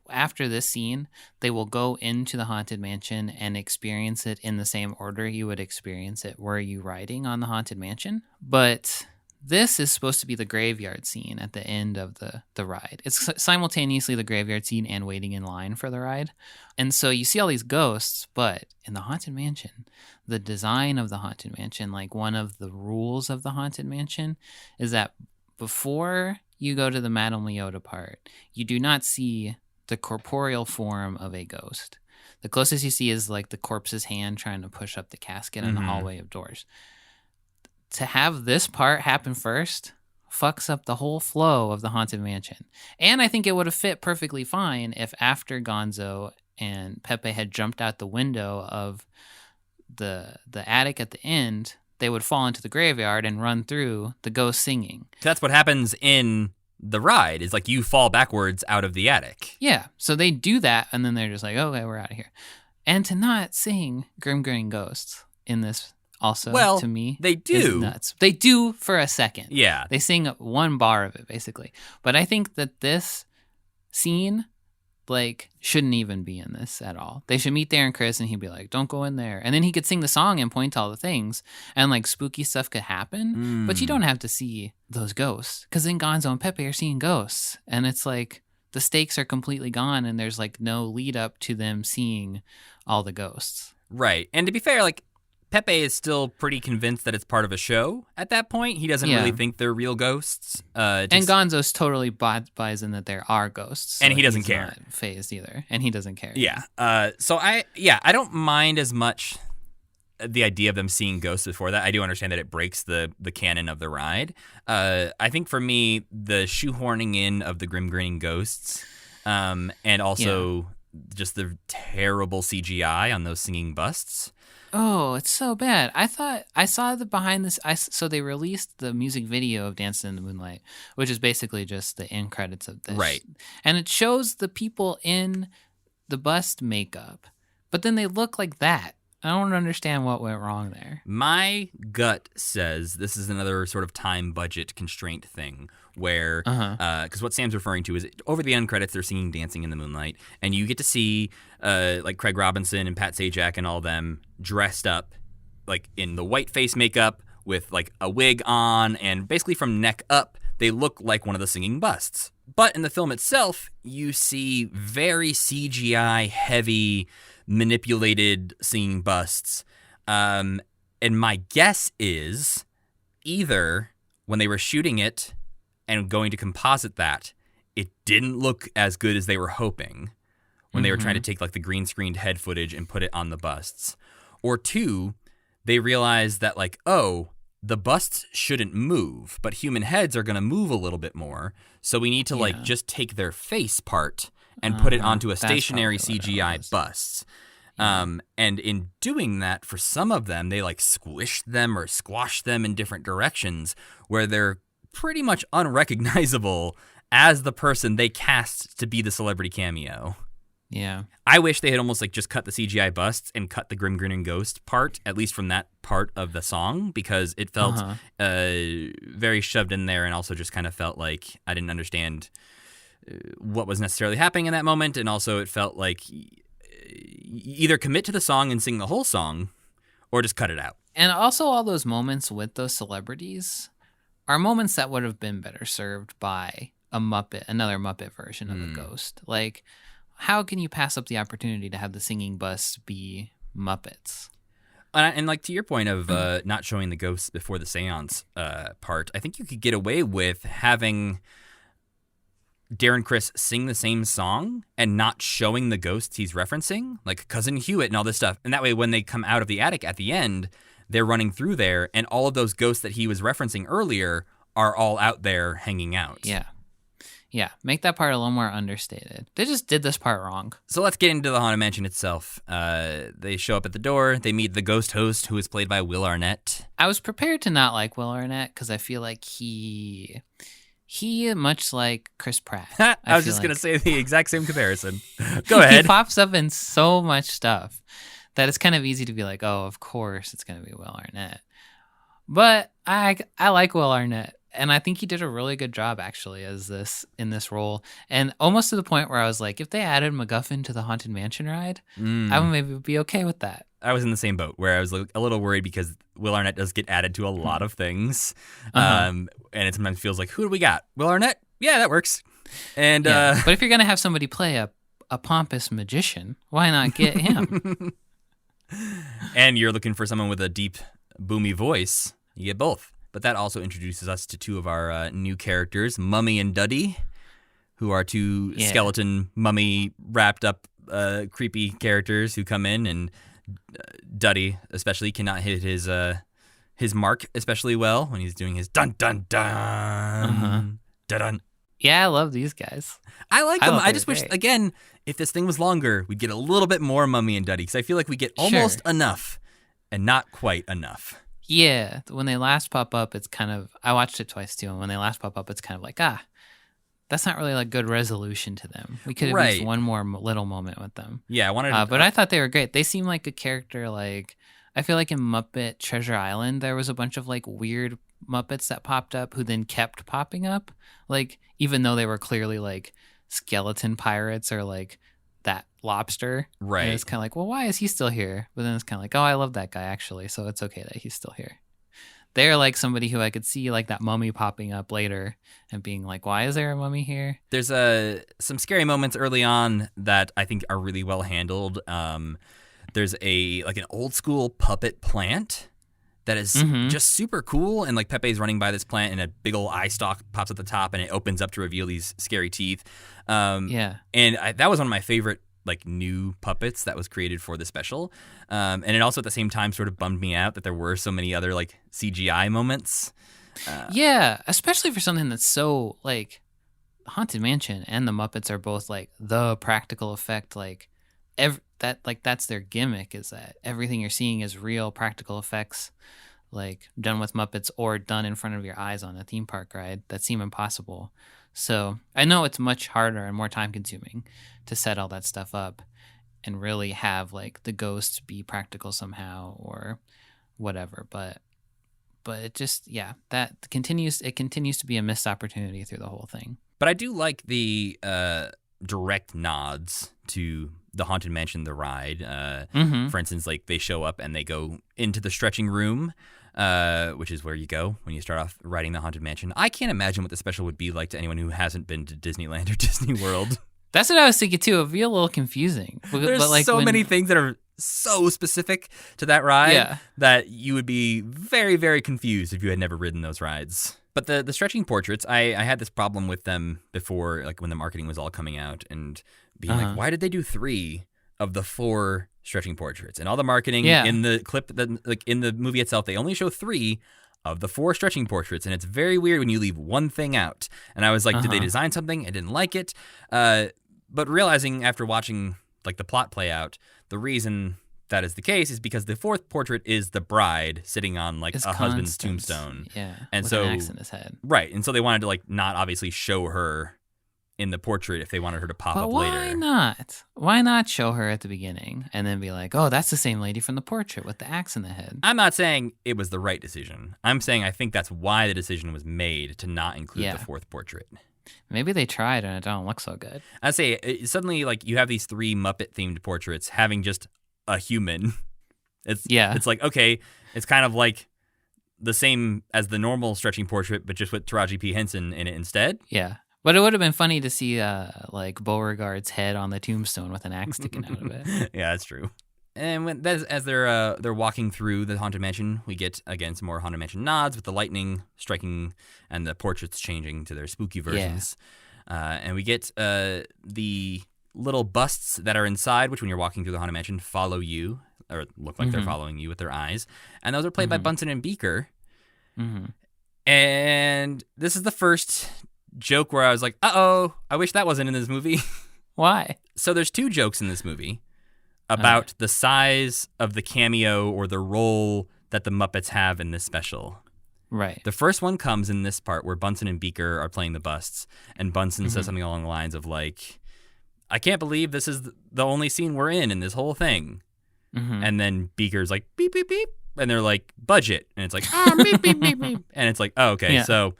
Speaker 3: after this scene, they will go into the Haunted Mansion and experience it in the same order you would experience it were you riding on the Haunted Mansion. But this is supposed to be the graveyard scene at the end of the ride. It's simultaneously the graveyard scene and waiting in line for the ride. And so you see all these ghosts, but in the Haunted Mansion, the design of the Haunted Mansion, like one of the rules of the Haunted Mansion is that before you go to the Madame Leota part, you do not see the corporeal form of a ghost. The closest you see is like the corpse's hand trying to push up the casket in the hallway of doors. To have this part happen first fucks up the whole flow of the Haunted Mansion. And I think it would have fit perfectly fine if after Gonzo and Pepe had jumped out the window of the attic at the end, they would fall into the graveyard and run through the ghost singing.
Speaker 2: That's what happens in the ride, is like you fall backwards out of the attic.
Speaker 3: Yeah, so they do that, and then they're just like, okay, we're out of here. And to not sing Grim Grinning Ghosts in this also, to me,
Speaker 2: they do.
Speaker 3: Is nuts. They do for a second.
Speaker 2: Yeah.
Speaker 3: They sing one bar of it, basically. But I think that this scene, like, shouldn't even be in this at all. They should meet Darren Criss and he'd be like, don't go in there. And then he could sing the song and point to all the things and like spooky stuff could happen. But you don't have to see those ghosts, because then Gonzo and Pepe are seeing ghosts. And it's like the stakes are completely gone and there's like no lead up to them seeing all the ghosts.
Speaker 2: Right. And to be fair, like, Pepe is still pretty convinced that it's part of a show at that point. He doesn't really think they're real ghosts.
Speaker 3: And Gonzo's totally buys in that there are ghosts. So
Speaker 2: and he doesn't care.
Speaker 3: Not phased either. And he doesn't care.
Speaker 2: Yeah. So I don't mind as much the idea of them seeing ghosts before that. I do understand that it breaks the canon of the ride. I think for me, the shoehorning in of the grim grinning ghosts, and also just the terrible CGI on those singing busts.
Speaker 3: Oh, it's so bad. I saw the behind this. So they released the music video of Dancing in the Moonlight, which is basically just the end credits of this.
Speaker 2: Right.
Speaker 3: And it shows the people in the bust makeup, but then they look like that. I don't understand what went wrong there.
Speaker 2: My gut says this is another sort of time budget constraint thing where, because what Sam's referring to is over the end credits, they're singing Dancing in the Moonlight, and you get to see like Craig Robinson and Pat Sajak and all them dressed up like in the white face makeup with like a wig on, and basically from neck up, they look like one of the singing busts. But in the film itself, you see very CGI heavy, manipulated singing busts. And my guess is either when they were shooting it and going to composite that, it didn't look as good as they were hoping when they were trying to take like the green screened head footage and put it on the busts. Or two, they realized that like, oh, the busts shouldn't move, but human heads are going to move a little bit more. So we need to like just take their face part and put it onto a stationary CGI bust. And in doing that, for some of them, they like squished them or squashed them in different directions where they're pretty much unrecognizable as the person they cast to be the celebrity cameo.
Speaker 3: Yeah.
Speaker 2: I wish they had almost like just cut the CGI busts and cut the Grim Grinning Ghost part, at least from that part of the song, because it felt very shoved in there, and also just kind of felt like I didn't understand what was necessarily happening in that moment. And also it felt like either commit to the song and sing the whole song or just cut it out.
Speaker 3: And also all those moments with those celebrities are moments that would have been better served by another Muppet version of the Ghost. Like, how can you pass up the opportunity to have the singing bus be Muppets?
Speaker 2: And like to your point of not showing the ghosts before the seance part, I think you could get away with having Darren Criss sing the same song and not showing the ghosts he's referencing, like Cousin Hewitt and all this stuff. And that way, when they come out of the attic at the end, they're running through there, and all of those ghosts that he was referencing earlier are all out there hanging out.
Speaker 3: Yeah. Yeah, make that part a little more understated. They just did this part wrong.
Speaker 2: So let's get into the Haunted Mansion itself. They show up at the door. They meet the ghost host, who is played by Will Arnett.
Speaker 3: I was prepared to not like Will Arnett because I feel like he much like Chris Pratt.
Speaker 2: I was just going to say the exact same comparison. Go ahead.
Speaker 3: He pops up in so much stuff that it's kind of easy to be like, oh, of course it's going to be Will Arnett. But I like Will Arnett. And I think he did a really good job, actually, in this role. And almost to the point where I was like, if they added MacGuffin to the Haunted Mansion ride, I would maybe be okay with that.
Speaker 2: I was in the same boat where I was a little worried because Will Arnett does get added to a lot of things. And it sometimes feels like, who do we got? Will Arnett? Yeah, that works. And
Speaker 3: but if you're going to have somebody play a pompous magician, why not get him?
Speaker 2: And you're looking for someone with a deep, boomy voice, you get both. But that also introduces us to two of our new characters, Mummy and Duddy, who are two skeleton mummy wrapped up creepy characters who come in, and Duddy especially cannot hit his mark especially well when he's doing his dun dun dun dun dun.
Speaker 3: Yeah, I love these guys.
Speaker 2: I like them. I just wish, again, if this thing was longer, we'd get a little bit more Mummy and Duddy, because I feel like we get almost enough and not quite enough.
Speaker 3: Yeah, when they last pop up, it's kind of, I watched it twice too, and when they last pop up, it's kind of like, that's not really like good resolution to them. We could have used one more little moment with them.
Speaker 2: Yeah, I wanted
Speaker 3: but I thought they were great. They seem like a character, like, I feel like in Muppet Treasure Island, there was a bunch of like weird Muppets that popped up who then kept popping up. Like, even though they were clearly like skeleton pirates or like that lobster.
Speaker 2: Right.
Speaker 3: And it's kind of like, well, why is he still here? But then it's kind of like, oh, I love that guy actually, so it's okay that he's still here. They're like somebody who I could see like that mummy popping up later and being like, why is there a mummy here?
Speaker 2: There's some scary moments early on that I think are really well handled. There's an old school puppet plant that is just super cool, and like Pepe's running by this plant and a big old eye stalk pops at the top and it opens up to reveal these scary teeth. And that was one of my favorite like new puppets that was created for the special. And it also at the same time sort of bummed me out that there were so many other like CGI moments.
Speaker 3: Yeah, especially for something that's so like Haunted Mansion and the Muppets are both like the practical effect, like that's their gimmick, is that everything you're seeing is real practical effects, like done with Muppets or done in front of your eyes on a theme park ride that seem impossible. So I know it's much harder and more time consuming to set all that stuff up and really have like the ghosts be practical somehow or whatever. But it just, that continues to be a missed opportunity through the whole thing.
Speaker 2: But I do like the direct nods to the Haunted Mansion, the ride. For instance, like they show up and they go into the stretching room, which is where you go when you start off riding the Haunted Mansion. I can't imagine what the special would be like to anyone who hasn't been to Disneyland or Disney World.
Speaker 3: That's what I was thinking too. It'd be a little confusing.
Speaker 2: There's
Speaker 3: but like
Speaker 2: many things that are so specific to that ride that you would be very, very confused if you had never ridden those rides. But the stretching portraits, I had this problem with them before, like when the marketing was all coming out and being like, why did they do 3 of the 4 stretching portraits? And all the marketing in the clip, like in the movie itself, they only show 3 of the 4 stretching portraits. And it's very weird when you leave one thing out. And I was like, did they design something? I didn't like it. But realizing after watching like the plot play out, the reason that is the case is because the 4th portrait is the bride sitting on like a husband's tombstone.
Speaker 3: Yeah.
Speaker 2: And
Speaker 3: with
Speaker 2: so
Speaker 3: an axe in his head.
Speaker 2: Right. And so they wanted to like not obviously show her in the portrait if they wanted her to pop up later.
Speaker 3: Why not? Why not show her at the beginning and then be like, oh, that's the same lady from the portrait with the axe in the head?
Speaker 2: I'm not saying it was the right decision. I'm saying I think that's why the decision was made to not include the 4th portrait.
Speaker 3: Maybe they tried and it don't look so good.
Speaker 2: I'd say suddenly like you have these 3 Muppet-themed portraits having just a human. It's like, okay, it's kind of like the same as the normal stretching portrait, but just with Taraji P. Henson in it instead.
Speaker 3: Yeah. But it would have been funny to see like Beauregard's head on the tombstone with an axe sticking out of it.
Speaker 2: Yeah, that's true. And as they're walking through the Haunted Mansion, we get, again, some more Haunted Mansion nods with the lightning striking and the portraits changing to their spooky versions. Yeah. And we get the little busts that are inside, which when you're walking through the Haunted Mansion, follow you, or look like they're following you with their eyes. And those are played by Bunsen and Beaker. And this is the first joke where I was like, uh-oh, I wish that wasn't in this movie.
Speaker 3: Why?
Speaker 2: So there's 2 jokes in this movie about the size of the cameo or the role that the Muppets have in this special.
Speaker 3: Right.
Speaker 2: The first one comes in this part where Bunsen and Beaker are playing the busts, and Bunsen says something along the lines of like, I can't believe this is the only scene we're in this whole thing. And then Beaker's like, beep, beep, beep. And they're like, budget. And it's like, beep, beep, beep, beep. And it's like, oh, okay, so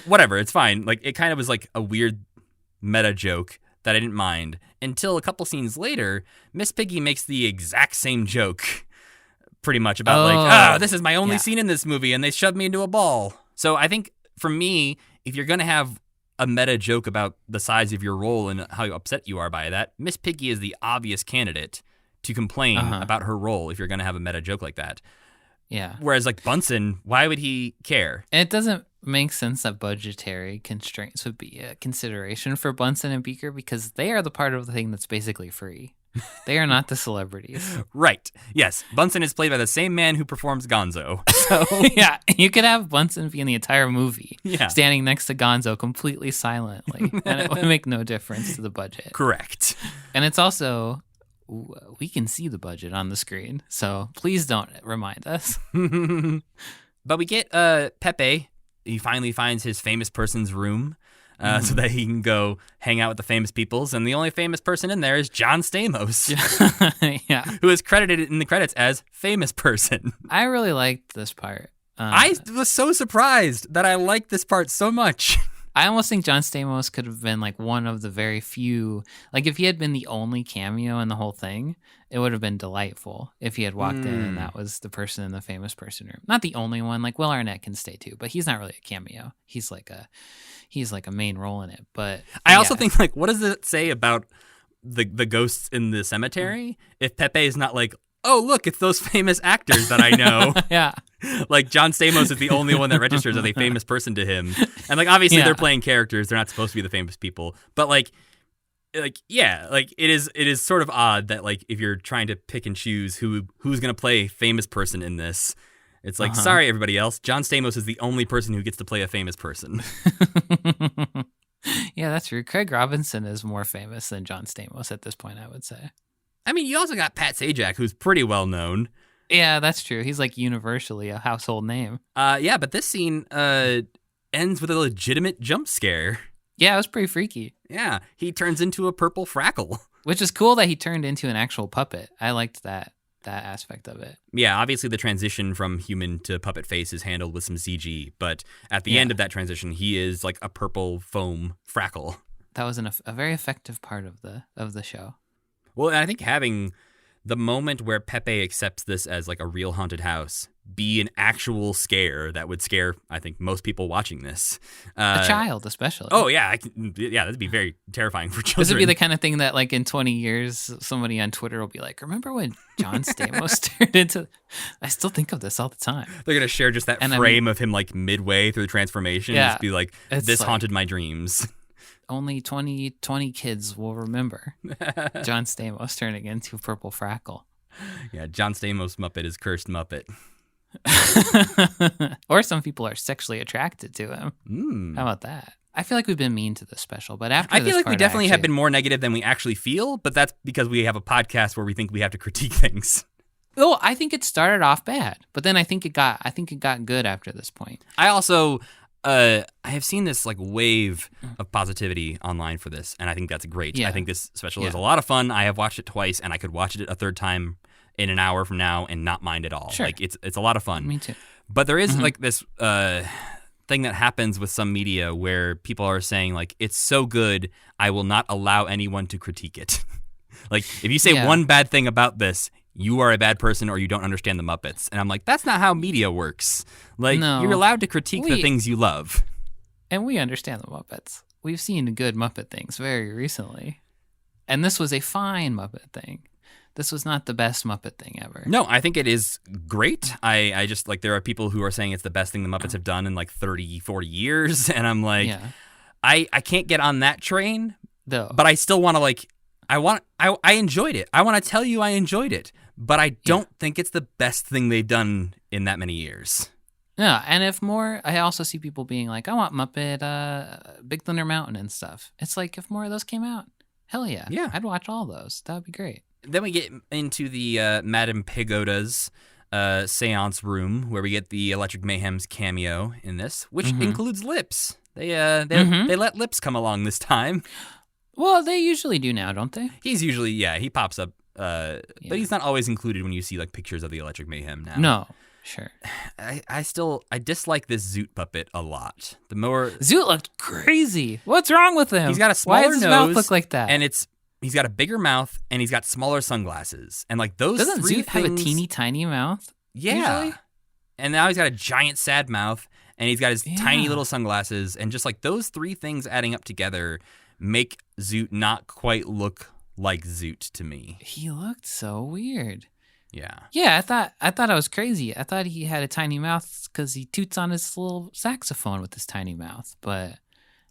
Speaker 2: whatever, it's fine. Like, it kind of was like a weird meta joke that I didn't mind until a couple scenes later, Miss Piggy makes the exact same joke pretty much about this is my only scene in this movie and they shoved me into a ball. So I think for me, if you're going to have a meta joke about the size of your role and how upset you are by that, Miss Piggy is the obvious candidate to complain about her role if you're going to have a meta joke like that.
Speaker 3: Yeah.
Speaker 2: Whereas like Bunsen, why would he care?
Speaker 3: And it doesn't make sense that budgetary constraints would be a consideration for Bunsen and Beaker because they are the part of the thing that's basically free. They are not the celebrities.
Speaker 2: Right. Yes. Bunsen is played by the same man who performs Gonzo. So
Speaker 3: yeah, you could have Bunsen be in the entire movie standing next to Gonzo completely silently, and it would make no difference to the budget.
Speaker 2: Correct.
Speaker 3: And it's also, we can see the budget on the screen, so please don't remind us.
Speaker 2: But we get Pepe. He finally finds his famous person's room so that he can go hang out with the famous peoples. And the only famous person in there is John Stamos, who is credited in the credits as famous person.
Speaker 3: I really liked this part.
Speaker 2: I was so surprised that I liked this part so much.
Speaker 3: I almost think John Stamos could have been like one of the very few, like if he had been the only cameo in the whole thing, it would have been delightful if he had walked in and that was the person in the famous person room. Not the only one, like Will Arnett can stay too, but he's not really a cameo. He's like a main role in it. But
Speaker 2: I also think like, what does it say about the ghosts in the cemetery if Pepe is not like, oh, look, it's those famous actors that I know.
Speaker 3: Yeah.
Speaker 2: Like John Stamos is the only one that registers as a famous person to him. And like obviously they're playing characters, they're not supposed to be the famous people. But like it is sort of odd that like if you're trying to pick and choose who's going to play famous person in this, it's like sorry everybody else, John Stamos is the only person who gets to play a famous person.
Speaker 3: Yeah, that's true. Craig Robinson is more famous than John Stamos at this point, I would say.
Speaker 2: I mean, you also got Pat Sajak, who's pretty well known.
Speaker 3: Yeah, that's true. He's like universally a household name.
Speaker 2: But this scene ends with a legitimate jump scare.
Speaker 3: Yeah, it was pretty freaky.
Speaker 2: Yeah, he turns into a purple frackle.
Speaker 3: Which is cool that he turned into an actual puppet. I liked that aspect of it.
Speaker 2: Yeah, obviously the transition from human to puppet face is handled with some CG, but at the end of that transition, he is like a purple foam frackle.
Speaker 3: That was a very effective part of the show.
Speaker 2: Well, and I think having the moment where Pepe accepts this as like a real haunted house be an actual scare that would scare, I think, most people watching this.
Speaker 3: A child, especially.
Speaker 2: Oh, yeah. That'd be very terrifying for children.
Speaker 3: This would be the kind of thing that, like, in 20 years, somebody on Twitter will be like, remember when John Stamos turned into... I still think of this all the time.
Speaker 2: They're going to share just that frame of him, like, midway through the transformation and just be like, this haunted my dreams.
Speaker 3: Only 20 kids will remember John Stamos turning into a purple frackle.
Speaker 2: Yeah, John Stamos Muppet is cursed Muppet.
Speaker 3: Or some people are sexually attracted to him. How about that? I feel like we've been mean to this special, but after
Speaker 2: I feel like we definitely have been more negative than we actually feel, but that's because we have a podcast where we think we have to critique things.
Speaker 3: Oh, I think it started off bad, but then I think it got good after this point.
Speaker 2: I also I have seen this like wave of positivity online for this, and I think that's great.
Speaker 3: Yeah.
Speaker 2: I think this special is a lot of fun. I have watched it twice, and I could watch it a third time in an hour from now and not mind at all.
Speaker 3: Sure.
Speaker 2: Like it's a lot of fun.
Speaker 3: Me too.
Speaker 2: But there is like this thing that happens with some media where people are saying like, it's so good, I will not allow anyone to critique it. Like if you say one bad thing about this, you are a bad person or you don't understand the Muppets. And I'm like, that's not how media works. Like you're allowed to critique the things you love.
Speaker 3: And we understand the Muppets. We've seen good Muppet things very recently. And this was a fine Muppet thing. This was not the best Muppet thing ever.
Speaker 2: No, I think it is great. I just, like, there are people who are saying it's the best thing the Muppets have done in, like, 30, 40 years. And I'm like, I can't get on that train.
Speaker 3: Though.
Speaker 2: But I still want to, like, I enjoyed it. I want to tell you I enjoyed it. But I don't think it's the best thing they've done in that many years.
Speaker 3: No, and if more, I also see people being like, I want Muppet Big Thunder Mountain and stuff. It's like, if more of those came out, hell yeah.
Speaker 2: Yeah.
Speaker 3: I'd watch all those. That would be great.
Speaker 2: Then we get into the Madame Pagoda's seance room, where we get the Electric Mayhem's cameo in this, which includes lips. They let lips come along this time.
Speaker 3: Well, they usually do now, don't they?
Speaker 2: He's usually, he pops up, but he's not always included when you see like pictures of the Electric Mayhem now.
Speaker 3: No. Sure.
Speaker 2: I dislike this Zoot puppet a lot. The more
Speaker 3: Zoot looked crazy. What's wrong with him?
Speaker 2: He's got a smaller
Speaker 3: Why does his mouth look like that?
Speaker 2: And he's got a bigger mouth, and he's got smaller sunglasses. And like those
Speaker 3: Doesn't
Speaker 2: three
Speaker 3: Zoot have a
Speaker 2: things-
Speaker 3: teeny tiny mouth?
Speaker 2: Yeah.
Speaker 3: Usually?
Speaker 2: And now he's got a giant sad mouth, and he's got his tiny little sunglasses, and just like those three things adding up together make Zoot not quite look like Zoot to me.
Speaker 3: He looked so weird.
Speaker 2: Yeah.
Speaker 3: Yeah, I thought I was crazy. I thought he had a tiny mouth because he toots on his little saxophone with his tiny mouth. But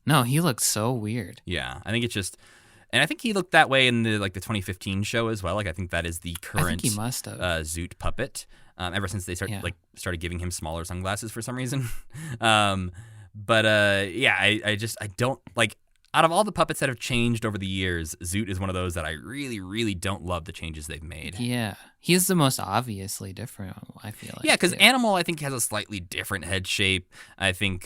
Speaker 3: no, he looked so weird.
Speaker 2: Yeah, I think it's just, and I think he looked that way in the 2015 show as well. Like I think that is the current
Speaker 3: I think he must have.
Speaker 2: Zoot puppet. Ever since they started giving him smaller sunglasses for some reason. I don't like. Out of all the puppets that have changed over the years, Zoot is one of those that I really, really don't love the changes they've made.
Speaker 3: Yeah. He's the most obviously different, I feel like.
Speaker 2: Yeah, because Animal, I think, has a slightly different head shape. I think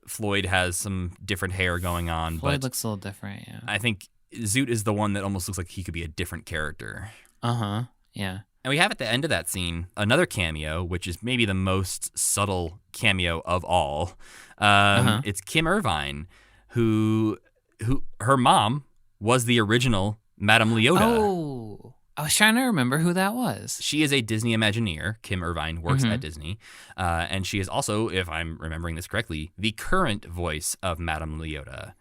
Speaker 2: Floyd has some different hair going on.
Speaker 3: Floyd looks a little different, yeah.
Speaker 2: I think Zoot is the one that almost looks like he could be a different character.
Speaker 3: Uh-huh, yeah.
Speaker 2: And we have at the end of that scene another cameo, which is maybe the most subtle cameo of all. It's Kim Irvine, who her mom was the original Madame Leota.
Speaker 3: Oh, I was trying to remember who that was.
Speaker 2: She is a Disney Imagineer. Kim Irvine works at Disney. And she is also, if I'm remembering this correctly, the current voice of Madame Leota.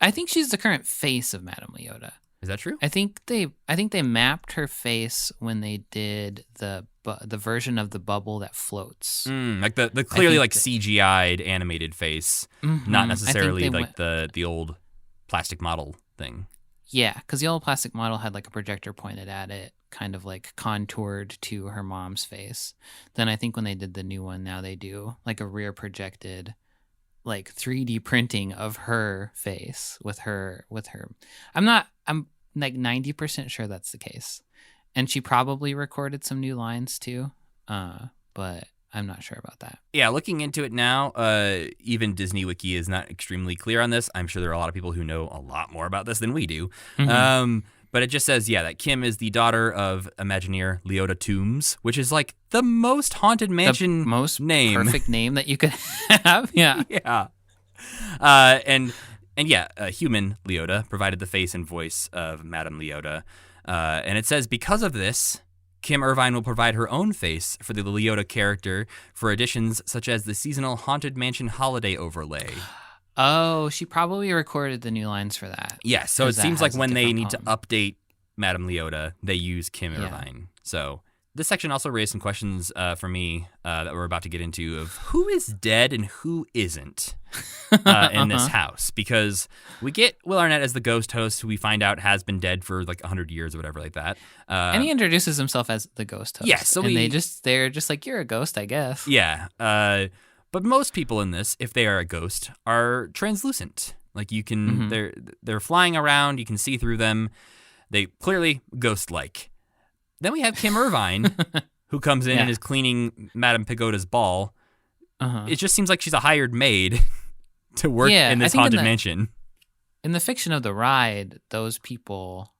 Speaker 3: I think she's the current face of Madame Leota.
Speaker 2: Is that true?
Speaker 3: I think they mapped her face when they did the version of the bubble that floats.
Speaker 2: Like the clearly CGI'd animated face, not necessarily like the old plastic model thing.
Speaker 3: Yeah, because the old plastic model had like a projector pointed at it, kind of like contoured to her mom's face. Then I think when they did the new one, now they do like a rear projected, like 3D printing of her face with her. I'm like 90% sure that's the case. And she probably recorded some new lines too, but I'm not sure about that.
Speaker 2: Yeah, looking into it now, even Disney Wiki is not extremely clear on this. I'm sure there are a lot of people who know a lot more about this than we do. But it just says, that Kim is the daughter of Imagineer Leota Toombs, which is like the most Haunted Mansion
Speaker 3: most
Speaker 2: name.
Speaker 3: Perfect name that you could have. Yeah.
Speaker 2: Yeah. Human Leota provided the face and voice of Madame Leota. And it says, because of this, Kim Irvine will provide her own face for the Leota character for additions such as the seasonal Haunted Mansion holiday overlay.
Speaker 3: Oh, she probably recorded the new lines for that.
Speaker 2: Yeah, so it seems like when they need to update Madame Leota, they use Kim Irvine. So this section also raised some questions for me that we're about to get into of who is dead and who isn't in this house. Because we get Will Arnett as the ghost host, who we find out has been dead for like 100 years or whatever like that.
Speaker 3: And he introduces himself as the ghost host.
Speaker 2: Yeah, so
Speaker 3: they're just like, you're a ghost, I guess.
Speaker 2: Yeah, but most people in this, if they are a ghost, are translucent. Like you can, they're flying around, you can see through them. They clearly ghost-like. Then we have Kim Irvine, who comes in and is cleaning Madame Pagoda's ball. It just seems like she's a hired maid to work in this Haunted Mansion.
Speaker 3: In the fiction of the ride, those people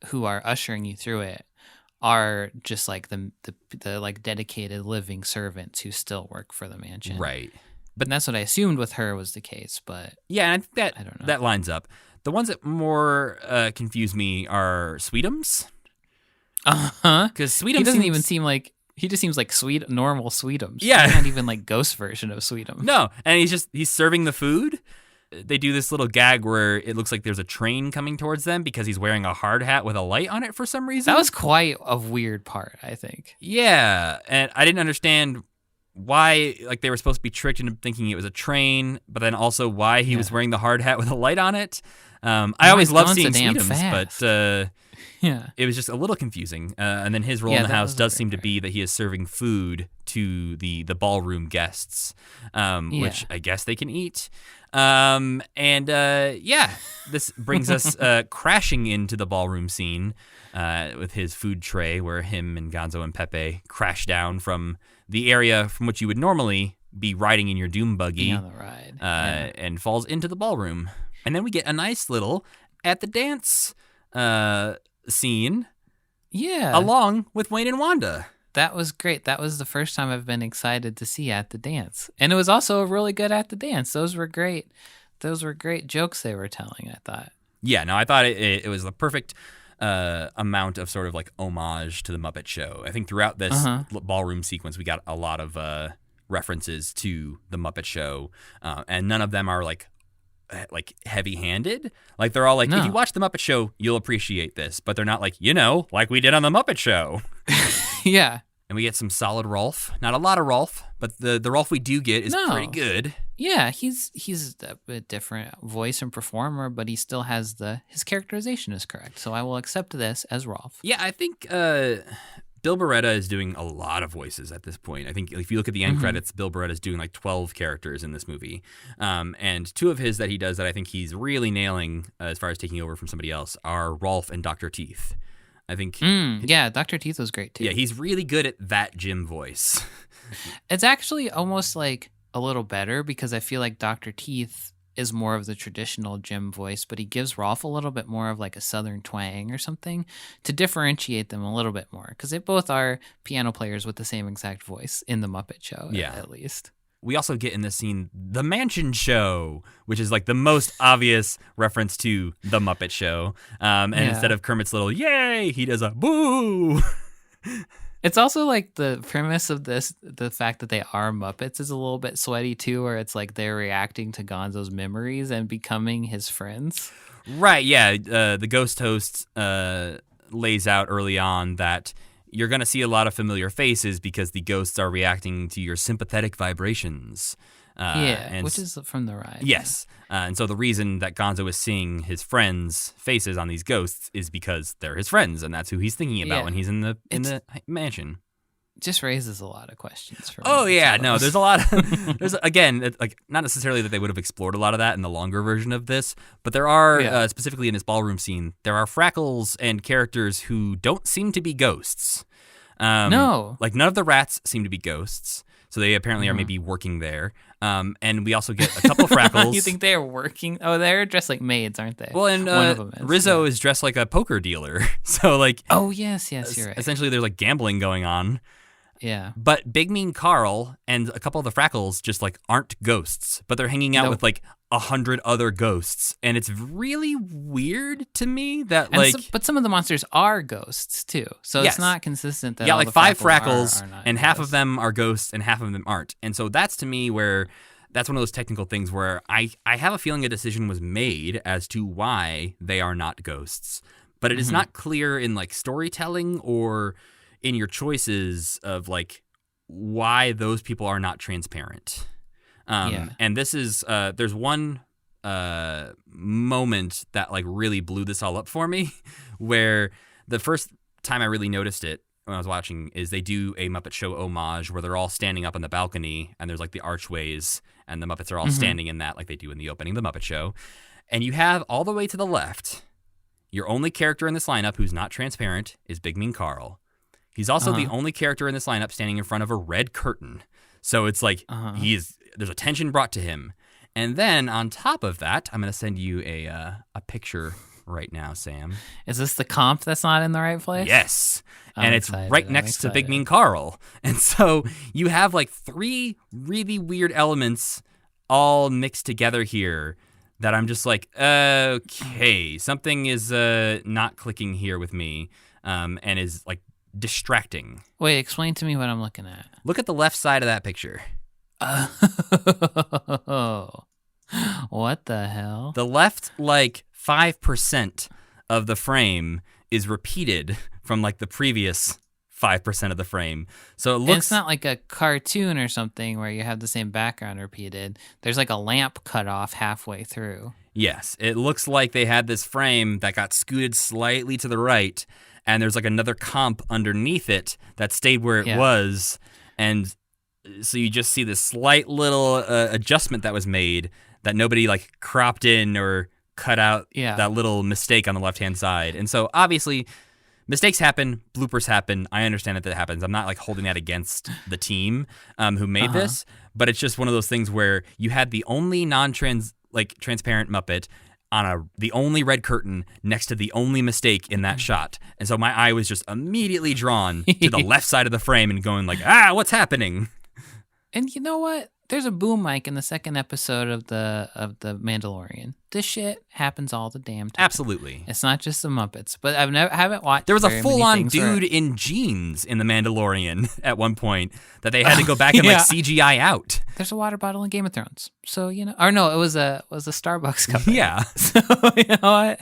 Speaker 3: who are ushering you through it are just like the like dedicated living servants who still work for the mansion.
Speaker 2: Right.
Speaker 3: But that's what I assumed with her was the case. But
Speaker 2: yeah, and I think
Speaker 3: I don't know.
Speaker 2: that lines up. The ones that more confuse me are Sweetums. Because Sweetums
Speaker 3: he doesn't even seem like, he just seems like normal Sweetums.
Speaker 2: Yeah.
Speaker 3: He's not even like ghost version of Sweetums.
Speaker 2: No, and he's serving the food. They do this little gag where it looks like there's a train coming towards them because he's wearing a hard hat with a light on it for some reason.
Speaker 3: That was quite a weird part, I think.
Speaker 2: Yeah, and I didn't understand why they were supposed to be tricked into thinking it was a train, but then also why he was wearing the hard hat with a light on it. I always love seeing Sweetums, but it was just a little confusing. And then his role in the house does seem to be that he is serving food to the ballroom guests, which I guess they can eat. This brings us crashing into the ballroom scene with his food tray, where him and Gonzo and Pepe crash down from the area from which you would normally be riding in your doom buggy
Speaker 3: on the ride,
Speaker 2: and falls into the ballroom. And then we get a nice little at the dance scene, along with Wayne and Wanda.
Speaker 3: That was great. That was the first time I've been excited to see At the Dance. And it was also a really good At the Dance. Those were great. Those were great jokes they were telling, I thought.
Speaker 2: Yeah, no, I thought it was the perfect amount of sort of like homage to the Muppet Show. I think throughout this ballroom sequence, we got a lot of references to the Muppet Show, and none of them are like heavy-handed. Like they're all like, if you watch the Muppet Show, you'll appreciate this, but they're not like, like we did on the Muppet Show.
Speaker 3: Yeah.
Speaker 2: And we get some solid Rolf. Not a lot of Rolf, but the Rolf we do get is pretty good.
Speaker 3: Yeah, he's a bit different voice and performer, but he still has his characterization is correct. So I will accept this as Rolf.
Speaker 2: Yeah, I think Bill Beretta is doing a lot of voices at this point. I think if you look at the end credits, Bill Beretta is doing like 12 characters in this movie. And two of his that he does that I think he's really nailing as far as taking over from somebody else are Rolf and Dr. Teeth. I think...
Speaker 3: Dr. Teeth was great too.
Speaker 2: Yeah, he's really good at that Jim voice.
Speaker 3: It's actually almost like a little better because I feel like Dr. Teeth is more of the traditional Jim voice, but he gives Rolf a little bit more of like a southern twang or something to differentiate them a little bit more, because they both are piano players with the same exact voice in the Muppet Show, at least.
Speaker 2: We also get in this scene the Mansion Show, which is like the most obvious reference to the Muppet Show. And instead of Kermit's little yay, he does a boo.
Speaker 3: It's also like the premise of this, the fact that they are Muppets is a little bit sweaty too, where it's like they're reacting to Gonzo's memories and becoming his friends.
Speaker 2: Right, yeah. The ghost host lays out early on that you're going to see a lot of familiar faces because the ghosts are reacting to your sympathetic vibrations.
Speaker 3: Which is from the ride.
Speaker 2: Yes. And so the reason that Gonzo is seeing his friends' faces on these ghosts is because they're his friends, and that's who he's thinking about when he's in the mansion.
Speaker 3: Just raises a lot of questions for me.
Speaker 2: Oh, yeah. No, there's a lot of... There's, again, like not necessarily that they would have explored a lot of that in the longer version of this, but there are, specifically in this ballroom scene, there are Frackles and characters who don't seem to be ghosts.
Speaker 3: No.
Speaker 2: Like none of the rats seem to be ghosts, so they apparently are maybe working there. And we also get a couple of Frackles.
Speaker 3: You think they're working? Oh, they're dressed like maids, aren't they?
Speaker 2: Well, and
Speaker 3: one of them is,
Speaker 2: Rizzo is dressed like a poker dealer. So like...
Speaker 3: Oh, yes, you're right.
Speaker 2: Essentially, there's like gambling going on.
Speaker 3: Yeah.
Speaker 2: But Big Mean Carl and a couple of the Frackles just like aren't ghosts, but they're hanging out with like 100 other ghosts, and it's really weird to me that
Speaker 3: but some of the monsters are ghosts too, so it's not consistent. That all
Speaker 2: like
Speaker 3: the
Speaker 2: 5
Speaker 3: Frackles
Speaker 2: Frackles and half of them are ghosts and half of them aren't, and so that's to me where that's one of those technical things where I have a feeling a decision was made as to why they are not ghosts, but it is not clear in like storytelling or in your choices of like why those people are not transparent. And this is there's one moment that like really blew this all up for me, where the first time I really noticed it when I was watching is they do a Muppet Show homage where they're all standing up on the balcony and there's like the archways and the Muppets are all standing in that like they do in the opening of the Muppet Show. And you have all the way to the left, your only character in this lineup who's not transparent is Big Mean Carl. He's also the only character in this lineup standing in front of a red curtain. So it's like there's a tension brought to him. And then on top of that, I'm going to send you a picture right now, Sam.
Speaker 3: Is this the comp that's not in the right place?
Speaker 2: Yes. And it's right next to Big Mean Carl. And so you have like 3 really weird elements all mixed together here that I'm just like, okay, something is not clicking here with me, and is like distracting.
Speaker 3: Wait, explain to me what I'm looking at.
Speaker 2: Look at the left side of that picture.
Speaker 3: Oh, what the hell?
Speaker 2: The left, like 5% of the frame is repeated from like the previous 5% of the frame. So it looks...
Speaker 3: It's not like a cartoon or something where you have the same background repeated. There's like a lamp cut off halfway through.
Speaker 2: Yes, it looks like they had this frame that got scooted slightly to the right, and there's like another comp underneath it that stayed where it was, and so you just see this slight little adjustment that was made that nobody like cropped in or cut out that little mistake on the left-hand side. And so obviously mistakes happen, bloopers happen. I understand that happens. I'm not like holding that against the team who made this, but it's just one of those things where you had the only transparent Muppet on the only red curtain next to the only mistake in that shot. And so my eye was just immediately drawn to the left side of the frame and going like, what's happening?
Speaker 3: And you know what? There's a boom mic in the second episode of the Mandalorian. This shit happens all the damn time.
Speaker 2: Absolutely.
Speaker 3: It's not just the Muppets, but haven't watched.
Speaker 2: There was a full-on dude in jeans in the Mandalorian at one point that they had to go back and like CGI out.
Speaker 3: There's a water bottle in Game of Thrones, so or no, it was a Starbucks cup.
Speaker 2: Yeah.
Speaker 3: So you know what?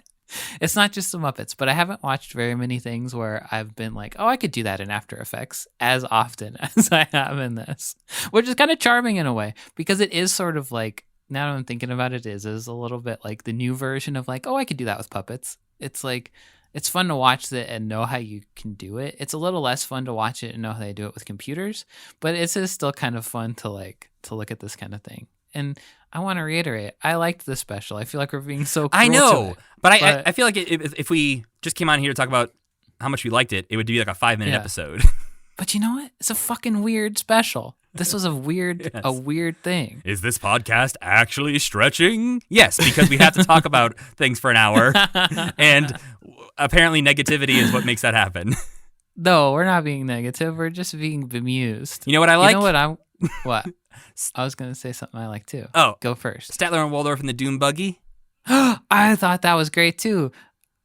Speaker 3: It's not just the Muppets, but I haven't watched very many things where I've been like, oh, I could do that in After Effects as often as I have in this, which is kind of charming in a way because it is sort of like, now that I'm thinking about it, is a little bit like the new version of like, oh, I could do that with puppets. It's like, it's fun to watch it and know how you can do it. It's a little less fun to watch it and know how they do it with computers, but it's still kind of fun to look at this kind of thing. And I want to reiterate, I liked the special. I feel like we're being so cruel
Speaker 2: I know,
Speaker 3: to it,
Speaker 2: but I feel like if we just came on here to talk about how much we liked it, it would be like a 5-minute episode.
Speaker 3: But you know what? It's a fucking weird special. This was a weird thing.
Speaker 2: Is this podcast actually stretching? Yes, because we have to talk about things for an hour, and apparently negativity is what makes that happen.
Speaker 3: No, we're not being negative. We're just being bemused.
Speaker 2: You know what I like?
Speaker 3: You know what? I was going to say something I like too.
Speaker 2: Oh.
Speaker 3: Go first.
Speaker 2: Statler and Waldorf in the Doom Buggy.
Speaker 3: I thought that was great too.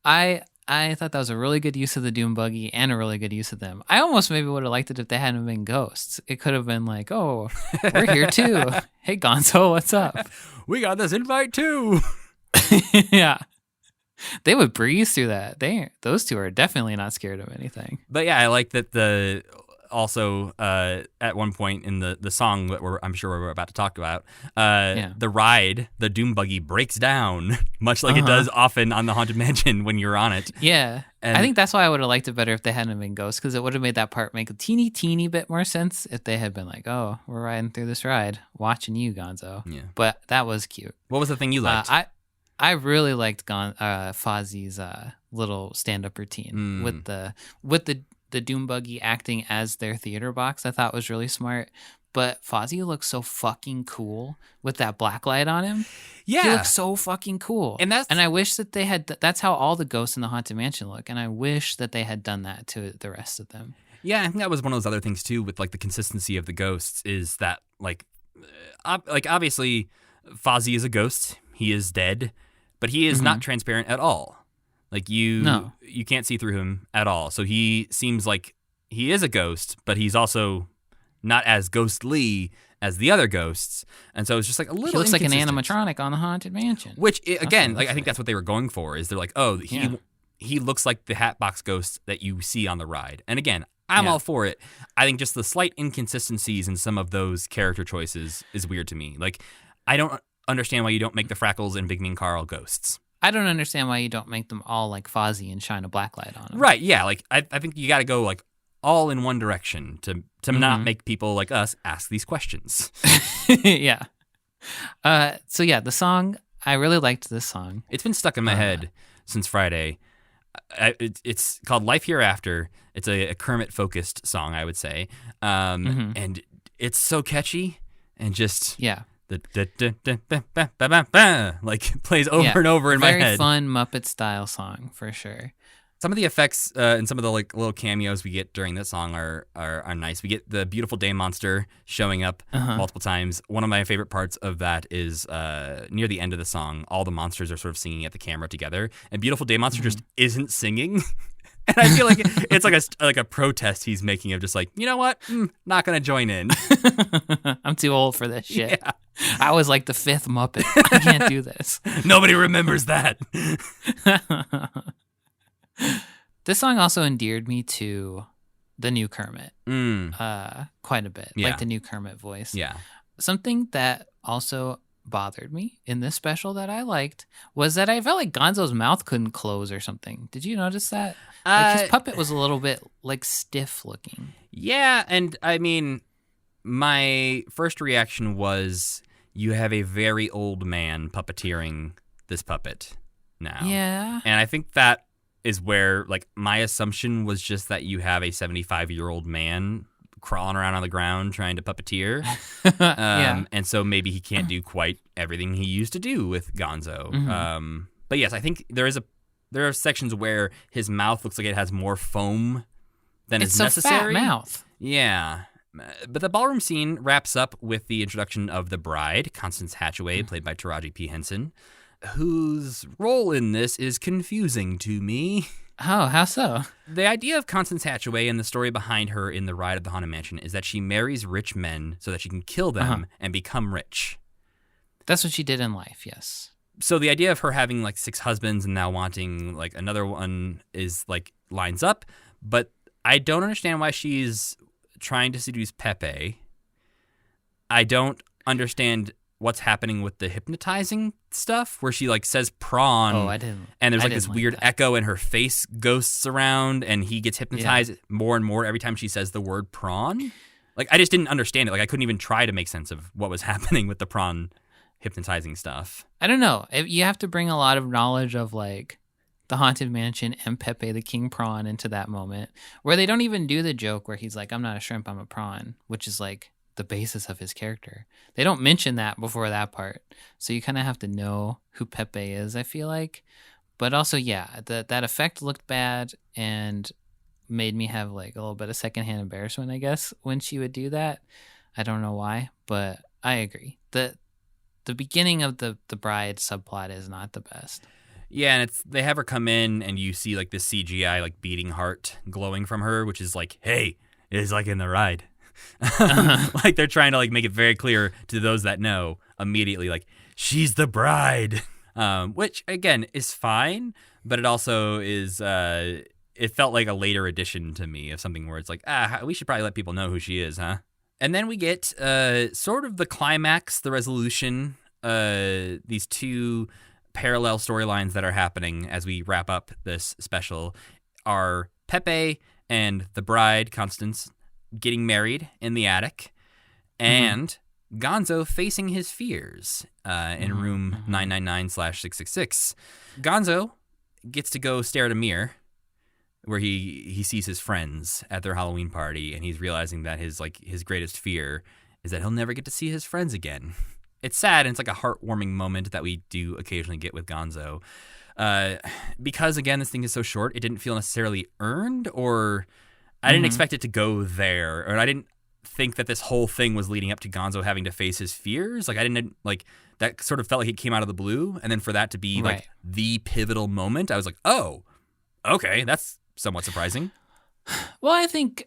Speaker 3: I thought that was a really good use of the Doom Buggy and a really good use of them. I almost maybe would have liked it if they hadn't been ghosts. It could have been like, oh, we're here too. Hey, Gonzo, what's up?
Speaker 2: We got this invite too.
Speaker 3: Yeah. They would breeze through that. Those two are definitely not scared of anything.
Speaker 2: But yeah, I like that also at one point in the song that I'm sure we're about to talk about, the ride, the Doom Buggy breaks down, much like it does often on the Haunted Mansion when you're on it.
Speaker 3: Yeah. And I think that's why I would have liked it better if they hadn't been ghosts, because it would have made that part make a teeny bit more sense if they had been like, oh, we're riding through this ride, watching you, Gonzo.
Speaker 2: Yeah.
Speaker 3: But that was cute.
Speaker 2: What was the thing you liked?
Speaker 3: I really liked Fozzie's little stand-up routine with the Doom Buggy acting as their theater box. I thought was really smart. But Fozzie looks so fucking cool with that black light on him.
Speaker 2: Yeah,
Speaker 3: he looks so fucking cool. And I wish that they had. That's how all the ghosts in the Haunted Mansion look. And I wish that they had done that to the rest of them.
Speaker 2: Yeah, I think that was one of those other things too with like the consistency of the ghosts is that like obviously Fozzie is a ghost. He is dead, but he is not transparent at all. Like you can't see through him at all. So he seems like he is a ghost, but he's also not as ghostly as the other ghosts. And so it's just like a little
Speaker 3: He looks like an
Speaker 2: inconsistent.
Speaker 3: animatronic on the Haunted Mansion.
Speaker 2: Which again, like I think that's what they were going for. Is they're like, oh, he looks like the Hatbox Ghost that you see on the ride. And again, I'm all for it. I think just the slight inconsistencies in some of those character choices is weird to me. Like I don't understand why you don't make the Frackles and Big Mean Carl ghosts.
Speaker 3: I don't understand why you don't make them all like Fozzie and shine a black light on them.
Speaker 2: Right, yeah. Like I think you got to go like all in one direction to not make people like us ask these questions.
Speaker 3: Yeah. So yeah, the song, I really liked this song.
Speaker 2: It's been stuck in my head since Friday. It's called Life Hereafter. It's a Kermit-focused song, I would say. And it's so catchy and just...
Speaker 3: Yeah.
Speaker 2: Like plays over and over in my head.
Speaker 3: Very fun Muppet style song for sure.
Speaker 2: Some of the effects and some of the like little cameos we get during this song are nice. We get the Beautiful Day Monster showing up multiple times. One of my favorite parts of that is near the end of the song. All the monsters are sort of singing at the camera together, and Beautiful Day Monster just isn't singing. And I feel like it's like a protest he's making of just like, you know what? Not gonna join in.
Speaker 3: I'm too old for this shit. Yeah. I was like the fifth Muppet. I can't do this.
Speaker 2: Nobody remembers that.
Speaker 3: This song also endeared me to the new Kermit quite a bit.
Speaker 2: Yeah.
Speaker 3: Like the new Kermit voice.
Speaker 2: Yeah.
Speaker 3: Something that also bothered me in this special that I liked was that I felt like Gonzo's mouth couldn't close or something. Did you notice that? Like his puppet was a little bit like stiff looking.
Speaker 2: Yeah, and I mean, my first reaction was you have a very old man puppeteering this puppet now.
Speaker 3: Yeah.
Speaker 2: And I think that is where, like, my assumption was just that you have a 75-year-old man crawling around on the ground trying to puppeteer.
Speaker 3: Yeah.
Speaker 2: And so maybe he can't do quite everything he used to do with Gonzo.
Speaker 3: Mm-hmm.
Speaker 2: But yes, I think there are sections where his mouth looks like it has more foam than is necessary.
Speaker 3: It's a fat mouth.
Speaker 2: Yeah. But the ballroom scene wraps up with the introduction of the bride, Constance Hatchaway, played by Taraji P. Henson, whose role in this is confusing to me.
Speaker 3: Oh, how so?
Speaker 2: The idea of Constance Hatchaway and the story behind her in The Ride of the Haunted Mansion is that she marries rich men so that she can kill them and become rich.
Speaker 3: That's what she did in life, yes.
Speaker 2: So the idea of her having like 6 husbands and now wanting like another one is like lines up, but I don't understand why she's trying to seduce Pepe. I don't understand what's happening with the hypnotizing stuff where she like says prawn.
Speaker 3: Oh, I didn't.
Speaker 2: And there's like this weird echo and her face ghosts around and he gets hypnotized more and more every time she says the word prawn. Like I just didn't understand it. Like I couldn't even try to make sense of what was happening with the prawn hypnotizing stuff.
Speaker 3: I don't know. You have to bring a lot of knowledge of like the Haunted Mansion and Pepe the King Prawn into that moment where they don't even do the joke where he's like, I'm not a shrimp, I'm a prawn, which is like the basis of his character. They don't mention that before that part. So you kind of have to know who Pepe is, I feel like. But also, yeah, that effect looked bad and made me have like a little bit of secondhand embarrassment, I guess, when she would do that. I don't know why, but I agree. The beginning of the bride subplot is not the best.
Speaker 2: Yeah, and they have her come in and you see like this CGI like beating heart glowing from her, which is like, hey, it's like in The Ride. Like they're trying to like make it very clear to those that know immediately, like she's the bride, which again is fine, but it also is. It felt like a later addition to me of something where it's like, we should probably let people know who she is, huh? And then we get sort of the climax, the resolution. These 2 parallel storylines that are happening as we wrap up this special are Pepe and the bride, Constance, getting married in the attic, and Gonzo facing his fears in room 999/666. Gonzo gets to go stare at a mirror where he sees his friends at their Halloween party, and he's realizing that his greatest fear is that he'll never get to see his friends again. It's sad, and it's like a heartwarming moment that we do occasionally get with Gonzo. Because, again, this thing is so short, it didn't feel necessarily earned, or I didn't expect it to go there, or I didn't think that this whole thing was leading up to Gonzo having to face his fears. Like, I didn't, like, that sort of felt like it came out of the blue, and then for that to be, like, the pivotal moment, I was like, oh, okay, that's somewhat surprising.
Speaker 3: Well, I think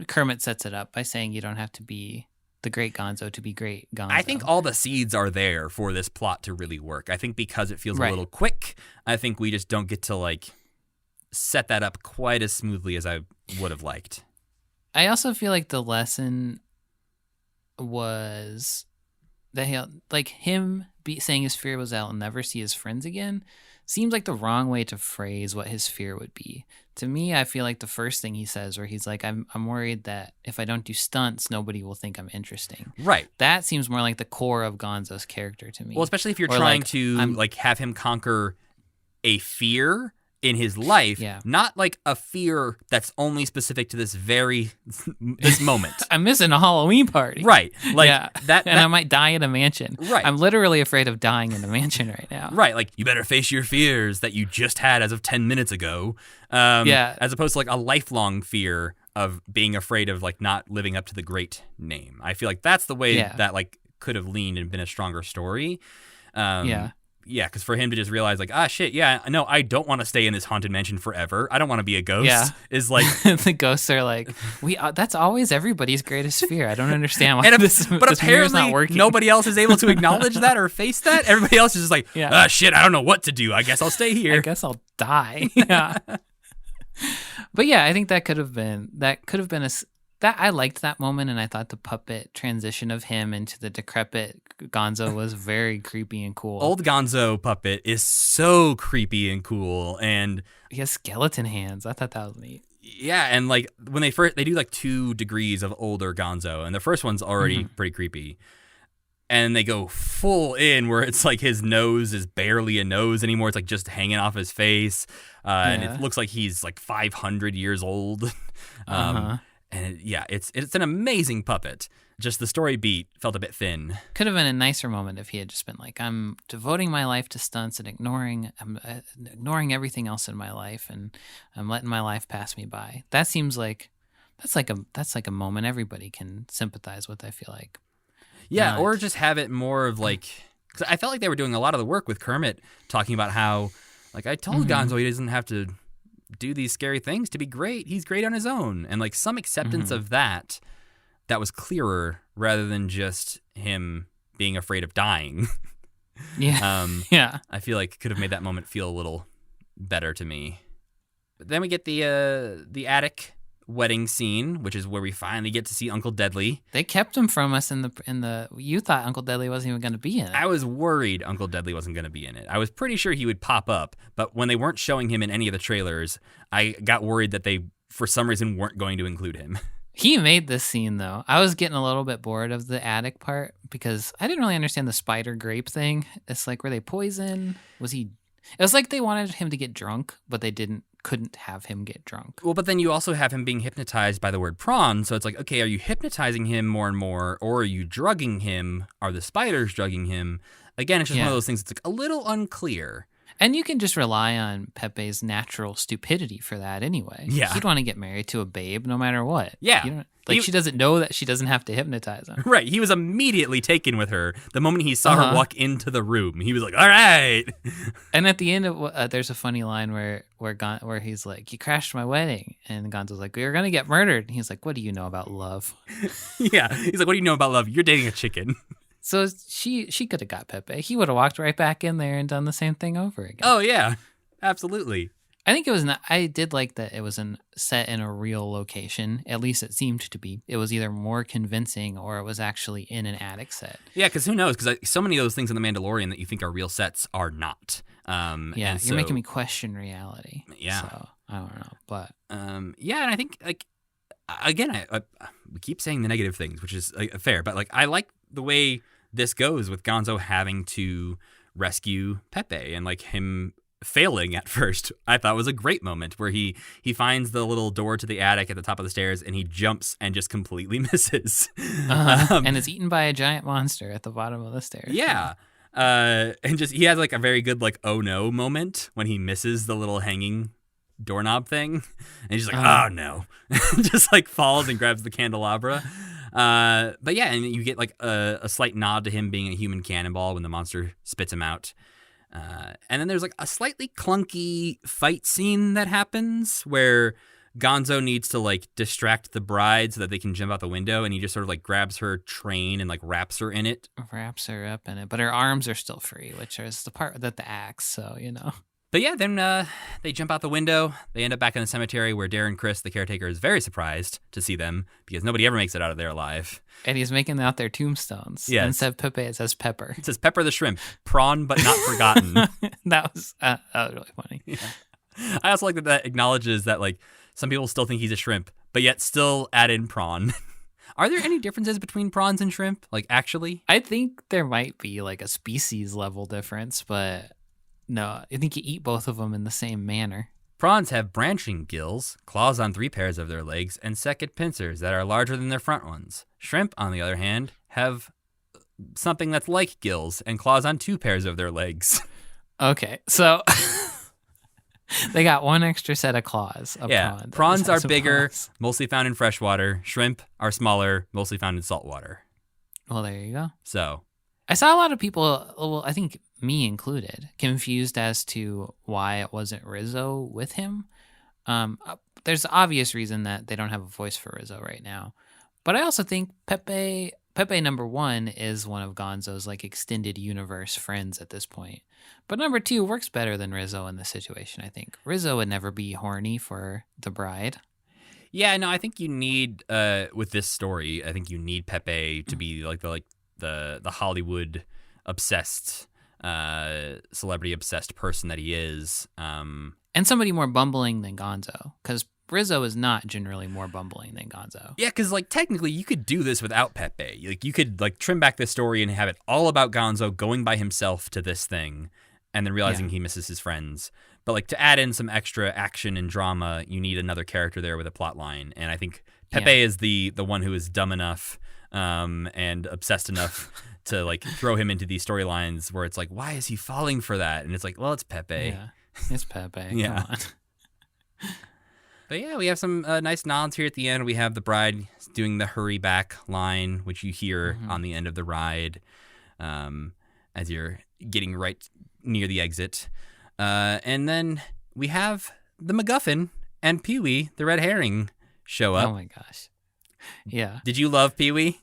Speaker 3: Kermit sets it up by saying you don't have to be the great Gonzo to be great Gonzo.
Speaker 2: I think all the seeds are there for this plot to really work. I think because it feels a little quick, I think we just don't get to, like, set that up quite as smoothly as I would have liked.
Speaker 3: I also feel like the lesson was that him saying his fear was that he'll never see his friends again seems like the wrong way to phrase what his fear would be. To me, I feel like the first thing he says where he's like, I'm worried that if I don't do stunts, nobody will think I'm interesting.
Speaker 2: Right.
Speaker 3: That seems more like the core of Gonzo's character to me.
Speaker 2: Well, especially if you're trying to have him conquer a fear in his life, not like a fear that's only specific to this moment.
Speaker 3: I'm missing a Halloween party.
Speaker 2: Right. Like that
Speaker 3: I might die in a mansion.
Speaker 2: Right.
Speaker 3: I'm literally afraid of dying in a mansion right now.
Speaker 2: Right. Like you better face your fears that you just had as of 10 minutes ago. As opposed to like a lifelong fear of being afraid of like not living up to the great name. I feel like that's the way that like could have leaned and been a stronger story. Yeah, because for him to just realize, like, no, I don't want to stay in this haunted mansion forever. I don't want to be a ghost.
Speaker 3: Yeah.
Speaker 2: Is like
Speaker 3: the ghosts are like, that's always everybody's greatest fear. I don't understand why this
Speaker 2: apparently
Speaker 3: not working.
Speaker 2: Nobody else is able to acknowledge that or face that. Everybody else is just like, shit, I don't know what to do. I guess I'll stay here.
Speaker 3: I guess I'll die. Yeah. But yeah, I think that could have been that I liked that moment, and I thought the puppet transition of him into the decrepit Gonzo was very creepy and cool.
Speaker 2: Old Gonzo puppet is so creepy and cool, and
Speaker 3: he has skeleton hands. I thought that was neat.
Speaker 2: Yeah, and like when they do like 2 degrees of older Gonzo, and the first one's already pretty creepy. And they go full in where it's like his nose is barely a nose anymore. It's like just hanging off his face. And it looks like he's like 500 years old. And it's an amazing puppet. Just the story beat felt a bit thin.
Speaker 3: Could have been a nicer moment if he had just been like, I'm devoting my life to stunts and ignoring everything else in my life, and I'm letting my life pass me by. That seems like that's like a moment everybody can sympathize with, I feel like.
Speaker 2: Yeah, or just have it more of like, because I felt like they were doing a lot of the work with Kermit, talking about how, like, I told Gonzo he doesn't have to do these scary things to be great. He's great on his own. And like some acceptance of that was clearer rather than just him being afraid of dying.
Speaker 3: Yeah.
Speaker 2: I feel like could have made that moment feel a little better to me. But then we get the attic wedding scene, which is where we finally get to see Uncle Deadly.
Speaker 3: They kept him from us in the you thought Uncle Deadly wasn't even going to be in it.
Speaker 2: I was worried Uncle Deadly wasn't going to be in it. I was pretty sure he would pop up, but when they weren't showing him in any of the trailers, I got worried that they for some reason weren't going to include him.
Speaker 3: He made this scene though. I was getting a little bit bored of the attic part because I didn't really understand the spider grape thing. It's like, were they poison? It was like they wanted him to get drunk, but they couldn't have him get drunk.
Speaker 2: Well, but then you also have him being hypnotized by the word prawn. So it's like, okay, are you hypnotizing him more and more, or are you drugging him? Are the spiders drugging him? Again, it's just one of those things that's like a little unclear.
Speaker 3: And you can just rely on Pepe's natural stupidity for that anyway.
Speaker 2: Yeah.
Speaker 3: He'd want to get married to a babe no matter what.
Speaker 2: Yeah.
Speaker 3: She doesn't know that she doesn't have to hypnotize him.
Speaker 2: Right. He was immediately taken with her the moment he saw her walk into the room. He was like, all right.
Speaker 3: And at the end of there's a funny line where he's like, you crashed my wedding. And Gonzo's like, we were going to get murdered. And he's like, what do you know about love?
Speaker 2: Yeah. He's like, what do you know about love? You're dating a chicken.
Speaker 3: So she could have got Pepe. He would have walked right back in there and done the same thing over again.
Speaker 2: Oh, yeah. Absolutely.
Speaker 3: I think it was I did like that it was set in a real location. At least it seemed to be. It was either more convincing or it was actually in an attic set.
Speaker 2: Yeah, because who knows? Because so many of those things in The Mandalorian that you think are real sets are not.
Speaker 3: You're making me question reality.
Speaker 2: Yeah.
Speaker 3: So, I don't know. But
Speaker 2: yeah, and I think, like, again, we keep saying the negative things, which is fair. But, like, I like the way this goes with Gonzo having to rescue Pepe and, like, him failing at first. I thought was a great moment where he finds the little door to the attic at the top of the stairs and he jumps and just completely misses.
Speaker 3: And is eaten by a giant monster at the bottom of the stairs.
Speaker 2: Yeah. And just he has like a very good like oh no moment when he misses the little hanging doorknob thing and he's like oh no. Just like falls and grabs the candelabra. But yeah, and you get like a slight nod to him being a human cannonball when the monster spits him out. And then there's like a slightly clunky fight scene that happens where Gonzo needs to like distract the bride so that they can jump out the window, and he just sort of like grabs her train and like wraps her in it.
Speaker 3: Wraps her up in it, but her arms are still free, which is the part that the axe, so you know.
Speaker 2: But yeah, then they jump out the window. They end up back in the cemetery where Darren Criss, the caretaker, is very surprised to see them because nobody ever makes it out of there alive.
Speaker 3: And he's making out their tombstones.
Speaker 2: Yes.
Speaker 3: Instead of Pepe, it says Pepper.
Speaker 2: It says Pepper the shrimp, prawn but not forgotten.
Speaker 3: That was really funny.
Speaker 2: Yeah. I also like that acknowledges that like some people still think he's a shrimp, but yet still add in prawn. Are there any differences between prawns and shrimp? Like actually?
Speaker 3: I think there might be like a species level difference, but no, I think you eat both of them in the same manner.
Speaker 2: Prawns have branching gills, claws on 3 pairs of their legs, and second pincers that are larger than their front ones. Shrimp, on the other hand, have something that's like gills and claws on 2 pairs of their legs.
Speaker 3: Okay, so they got one extra set of claws.
Speaker 2: Prawns are bigger, mostly found in freshwater. Shrimp are smaller, mostly found in saltwater.
Speaker 3: Well, there you go.
Speaker 2: So
Speaker 3: I saw a lot of people, well, I think me included, confused as to why it wasn't Rizzo with him. There's the obvious reason that they don't have a voice for Rizzo right now. But I also think Pepe number 1 is one of Gonzo's like extended universe friends at this point. But number 2 works better than Rizzo in this situation, I think. Rizzo would never be horny for the bride. Yeah,
Speaker 2: no, I think you need with this story, I think you need Pepe to be like the the Hollywood obsessed, celebrity obsessed person that he is.
Speaker 3: And somebody more bumbling than Gonzo, because Rizzo is not generally more bumbling than Gonzo.
Speaker 2: Yeah, because like technically you could do this without Pepe. Like you could like trim back this story and have it all about Gonzo going by himself to this thing, and then realizing he misses his friends. But like to add in some extra action and drama, you need another character there with a plot line. And I think Pepe is the one who is dumb enough and obsessed enough to like throw him into these storylines where it's like, why is he falling for that? And it's like, well, it's Pepe.
Speaker 3: Yeah, it's Pepe.
Speaker 2: Yeah.
Speaker 3: Come on.
Speaker 2: But yeah, we have some nice nods here at the end. We have the bride doing the hurry back line, which you hear on the end of the ride as you're getting right near the exit. And then we have the MacGuffin and Pee-wee, the red herring, show up.
Speaker 3: Oh my gosh. Yeah.
Speaker 2: Did you love Pee-wee?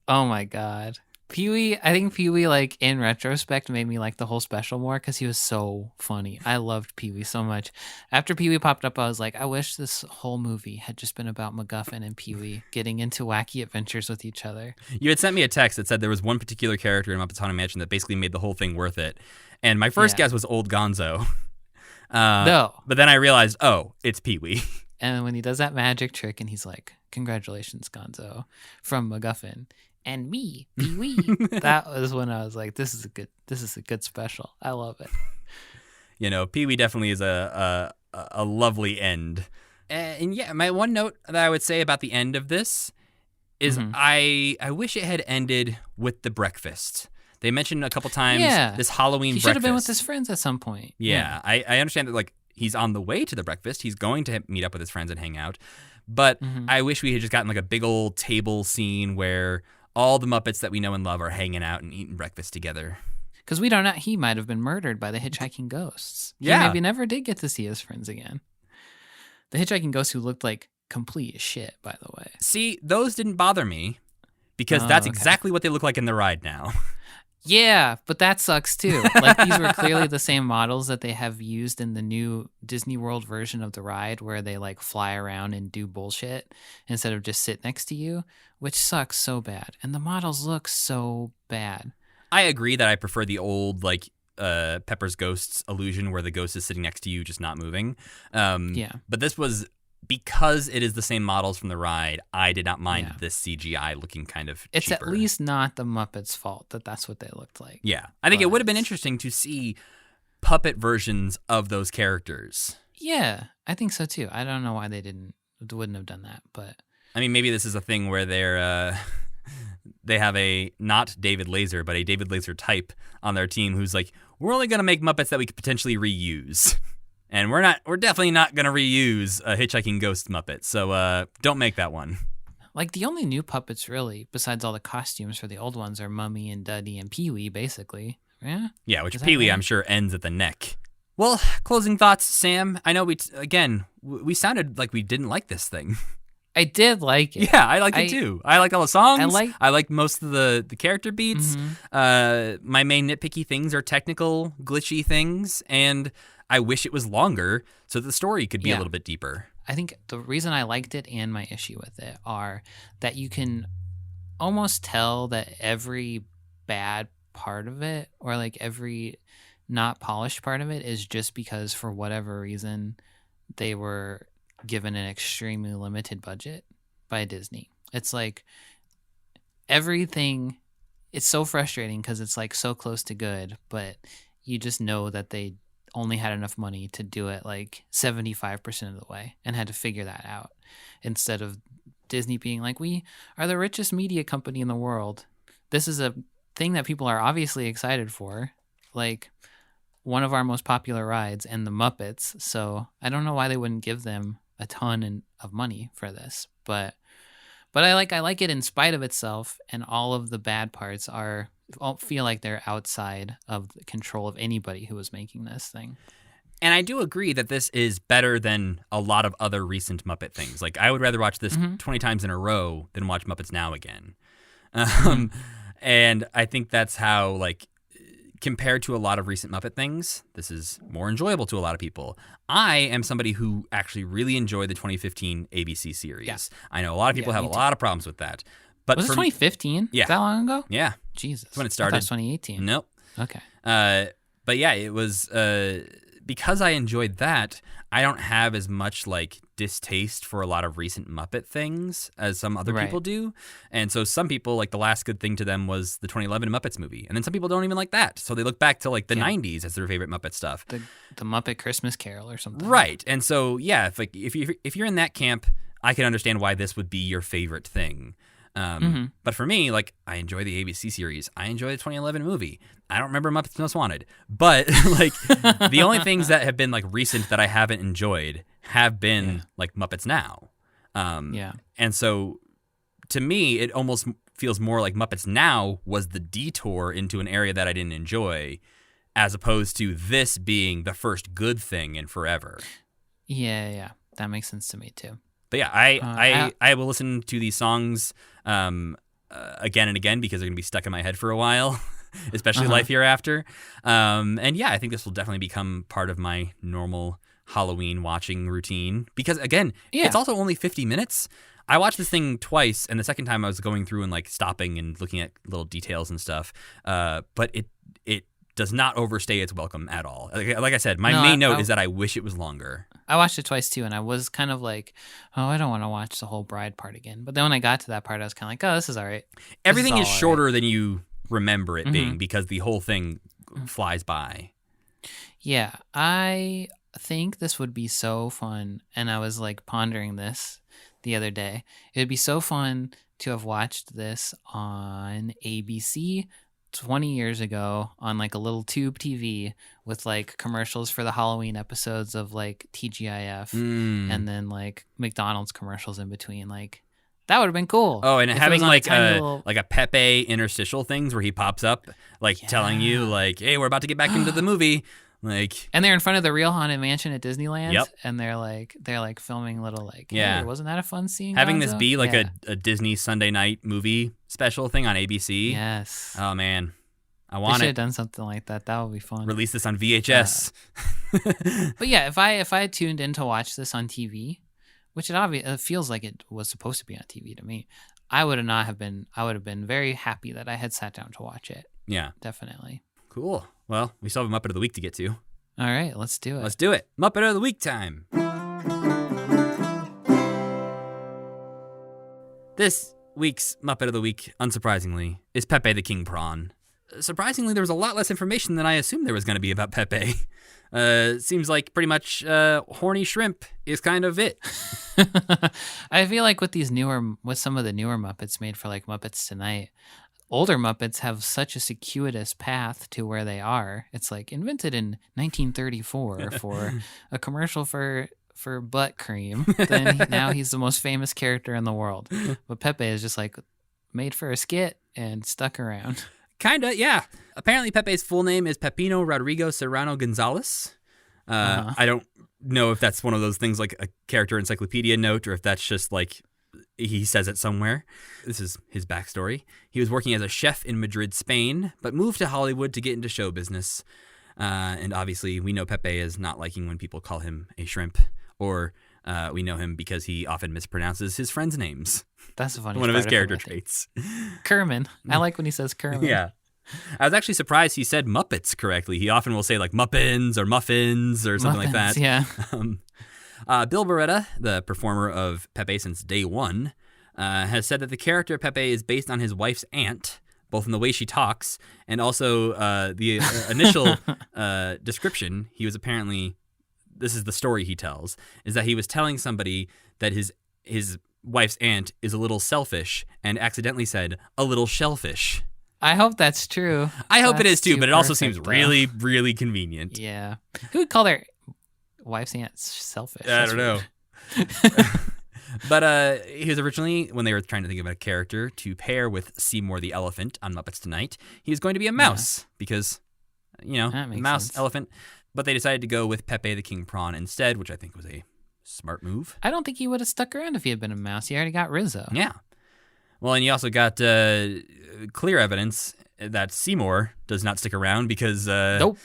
Speaker 3: Oh my God. Pee-wee, I think Pee-wee, like, in retrospect, made me like the whole special more because he was so funny. I loved Pee-wee so much. After Pee-wee popped up, I was like, I wish this whole movie had just been about MacGuffin and Pee-wee getting into wacky adventures with each other.
Speaker 2: You had sent me a text that said there was one particular character in Muppets Haunted Mansion that basically made the whole thing worth it. And my first guess was old Gonzo.
Speaker 3: No.
Speaker 2: But then I realized, oh, it's Pee-wee.
Speaker 3: And when he does that magic trick and he's like, congratulations, Gonzo, from MacGuffin. And me, Pee-wee. That was when I was like, this is a good special. I love it.
Speaker 2: You know, Pee-wee definitely is a lovely end. And yeah, my one note that I would say about the end of this is I wish it had ended with the breakfast. They mentioned a couple times this Halloween breakfast.
Speaker 3: He should have been with his friends at some point.
Speaker 2: Yeah. I understand that like he's on the way to the breakfast. He's going to meet up with his friends and hang out. But I wish we had just gotten like a big old table scene where all the Muppets that we know and love are hanging out and eating breakfast together.
Speaker 3: Because we don't know, he might have been murdered by the hitchhiking ghosts. He maybe never did get to see his friends again. The hitchhiking ghosts who looked like complete shit, by the way.
Speaker 2: See, those didn't bother me because that's exactly what they look like in the ride now.
Speaker 3: Yeah, but that sucks too. Like these were clearly the same models that they have used in the new Disney World version of the ride where they like fly around and do bullshit instead of just sit next to you, which sucks so bad. And the models look so bad.
Speaker 2: I agree that I prefer the old like Pepper's Ghosts illusion where the ghost is sitting next to you just not moving. But this was because it is the same models from the ride, I did not mind this CGI looking kind of
Speaker 3: It's
Speaker 2: cheaper.
Speaker 3: at least not the Muppets' fault that that's what they looked like.
Speaker 2: Yeah. I think it would have been interesting to see puppet versions of those characters.
Speaker 3: Yeah, I think so too. I don't know why they wouldn't have done that, but
Speaker 2: I mean, maybe this is a thing where they have a not David Laser, but a David Laser type on their team who's like, we're only going to make Muppets that we could potentially reuse. And we're definitely not going to reuse a Hitchhiking Ghost Muppet, so don't make that one.
Speaker 3: Like, the only new puppets, really, besides all the costumes for the old ones, are Mummy and Duddy and Pee-wee, basically. Yeah?
Speaker 2: Yeah, which Pee-wee, right? I'm sure, ends at the neck. Well, closing thoughts, Sam. I know we sounded like we didn't like this thing.
Speaker 3: I did like it.
Speaker 2: Yeah, I liked it too. I liked all the songs. I liked most of the character beats. My main nitpicky things are technical, glitchy things, and I wish it was longer so the story could be a little bit deeper.
Speaker 3: I think the reason I liked it and my issue with it are that you can almost tell that every bad part of it or like every not polished part of it is just because for whatever reason they were given an extremely limited budget by Disney. It's like everything, it's so frustrating because it's like so close to good, but you just know that they only had enough money to do it like 75% of the way and had to figure that out instead of Disney being like, we are the richest media company in the world. This is a thing that people are obviously excited for, like one of our most popular rides and the Muppets. So I don't know why they wouldn't give them a ton of money for this, but I like it in spite of itself, and all of the bad parts feel like they're outside of the control of anybody who was making this thing.
Speaker 2: And I do agree that this is better than a lot of other recent Muppet things. Like, I would rather watch this 20 times in a row than watch Muppets Now again. And I think that's how, like, compared to a lot of recent Muppet things, this is more enjoyable to a lot of people. I am somebody who actually really enjoyed the 2015 ABC series. Yeah. I know a lot of people have a lot of problems with that. But
Speaker 3: was it 2015?
Speaker 2: Yeah.
Speaker 3: That long ago?
Speaker 2: Yeah.
Speaker 3: Jesus.
Speaker 2: That's when it started.
Speaker 3: I thought it was 2018.
Speaker 2: Nope.
Speaker 3: Okay.
Speaker 2: But yeah, it was because I enjoyed that. I don't have as much like distaste for a lot of recent Muppet things as some other people do. And so some people, like, the last good thing to them was the 2011 Muppets movie. And then some people don't even like that. So they look back to like the 90s as their favorite Muppet stuff.
Speaker 3: The Muppet Christmas Carol or something. Right.
Speaker 2: And so, yeah, if you're in that camp, I can understand why this would be your favorite thing. But for me, like, I enjoy the ABC series. I enjoy the 2011 movie. I don't remember Muppets Most Wanted. But like the only things that have been like recent that I haven't enjoyed have been like Muppets Now. And so to me, it almost feels more like Muppets Now was the detour into an area that I didn't enjoy, as opposed to this being the first good thing in forever.
Speaker 3: Yeah. That makes sense to me too.
Speaker 2: But yeah, I will listen to these songs again and again because they're going to be stuck in my head for a while, especially Life Hereafter. And yeah, I think this will definitely become part of my normal Halloween watching routine because, again, it's also only 50 minutes. I watched this thing twice, and the second time I was going through and like stopping and looking at little details and stuff. But it does not overstay its welcome at all. Like I said, my main note is that I wish it was longer.
Speaker 3: I watched it twice too, and I was kind of like, oh, I don't want to watch the whole bride part again. But then when I got to that part, I was kind of like, oh, this is all right.
Speaker 2: Everything is shorter than you remember it being because the whole thing flies by.
Speaker 3: Yeah, I think this would be so fun, and I was like pondering this the other day. It would be so fun to have watched this on ABC 20 years ago on like a little tube TV with like commercials for the Halloween episodes of like TGIF and then like McDonald's commercials in between. Like that would have been cool.
Speaker 2: Oh, and having like a Pepe interstitial things where he pops up like telling you like, hey, we're about to get back into the movie. Like,
Speaker 3: and they're in front of the real Haunted Mansion at Disneyland, and they're like filming little like, hey, wasn't that a fun scene?
Speaker 2: Having
Speaker 3: Gonzo?
Speaker 2: this be like a Disney Sunday night movie special thing on ABC.
Speaker 3: Yes.
Speaker 2: Oh man, I want it.
Speaker 3: They should have done something like that. That would be fun.
Speaker 2: Release this on VHS.
Speaker 3: But yeah, if I had tuned in to watch this on TV, which it feels like it was supposed to be on TV to me, I would have been very happy that I had sat down to watch it.
Speaker 2: Yeah,
Speaker 3: definitely.
Speaker 2: Cool. Well, we still have a Muppet of the Week to get to.
Speaker 3: All right, let's do it.
Speaker 2: Let's do it. Muppet of the Week time. This week's Muppet of the Week, unsurprisingly, is Pepe the King Prawn. Surprisingly, there was a lot less information than I assumed there was going to be about Pepe. Seems like pretty much horny shrimp is kind of it.
Speaker 3: I feel like with some of the newer Muppets made for like Muppets Tonight, older Muppets have such a circuitous path to where they are. It's like invented in 1934 for a commercial for butt cream. Then now he's the most famous character in the world. But Pepe is just like made for a skit and stuck around.
Speaker 2: Kinda, yeah. Apparently Pepe's full name is Pepino Rodrigo Serrano Gonzalez. I don't know if that's one of those things like a character encyclopedia note or if that's just like he says it somewhere. This is his backstory. He was working as a chef in Madrid, Spain, but moved to Hollywood to get into show business. And obviously, we know Pepe is not liking when people call him a shrimp, or we know him because he often mispronounces his friends' names.
Speaker 3: That's a funny
Speaker 2: one of his character traits.
Speaker 3: Kerman. I like when he says Kerman.
Speaker 2: Yeah. I was actually surprised he said Muppets correctly. He often will say like Muffins or Muffins or something like that.
Speaker 3: Yeah.
Speaker 2: Bill Beretta, the performer of Pepe since day one, has said that the character Pepe is based on his wife's aunt, both in the way she talks and also the initial description. He was apparently, this is the story he tells, is that he was telling somebody that his wife's aunt is a little selfish and accidentally said a little shellfish.
Speaker 3: I hope that's true.
Speaker 2: I hope it is too, but it also seems really, really convenient.
Speaker 3: Yeah. Who would call their wife's aunt selfish?
Speaker 2: I don't know. But he was originally, when they were trying to think about a character to pair with Seymour the elephant on Muppets Tonight, he was going to be a mouse because, mouse,
Speaker 3: sense.
Speaker 2: Elephant. But they decided to go with Pepe the King Prawn instead, which I think was a smart move.
Speaker 3: I don't think he would have stuck around if he had been a mouse. He already got Rizzo.
Speaker 2: Yeah. Well, and you also got clear evidence that Seymour does not stick around because
Speaker 3: nope.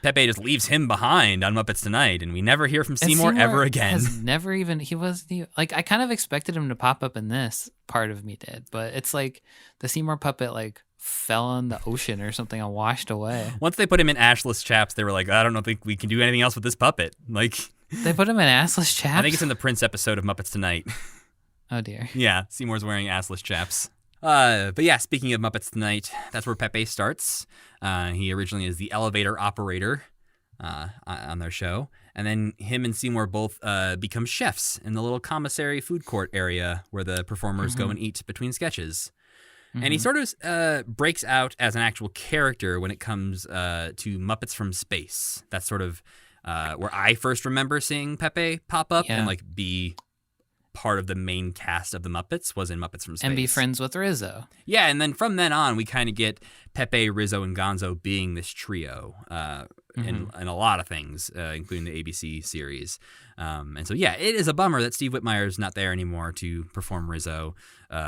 Speaker 2: Pepe just leaves him behind on Muppets Tonight, and we never hear from Seymour ever again.
Speaker 3: Has never even he wasn't like I kind of expected him to pop up in this. Part of me did, but it's like the Seymour puppet like fell in the ocean or something and washed away.
Speaker 2: Once they put him in ashless chaps, they were like, I don't think we can do anything else with this puppet. Like
Speaker 3: they put him in assless chaps.
Speaker 2: I think it's in the Prince episode of Muppets Tonight.
Speaker 3: Oh dear.
Speaker 2: Yeah, Seymour's wearing assless chaps. But yeah, speaking of Muppets Tonight, that's where Pepe starts. He originally is the elevator operator on their show. And then him and Seymour both become chefs in the little commissary food court area where the performers go and eat between sketches. And he sort of breaks out as an actual character when it comes to Muppets from Space. That's sort of where I first remember seeing Pepe pop up and like be part of the main cast of the Muppets was in Muppets from Space.
Speaker 3: And be friends with Rizzo.
Speaker 2: Yeah, and then from then on, we kind of get Pepe, Rizzo, and Gonzo being this trio in a lot of things, including the ABC series. And so, yeah, it is a bummer that Steve Whitmire's not there anymore to perform Rizzo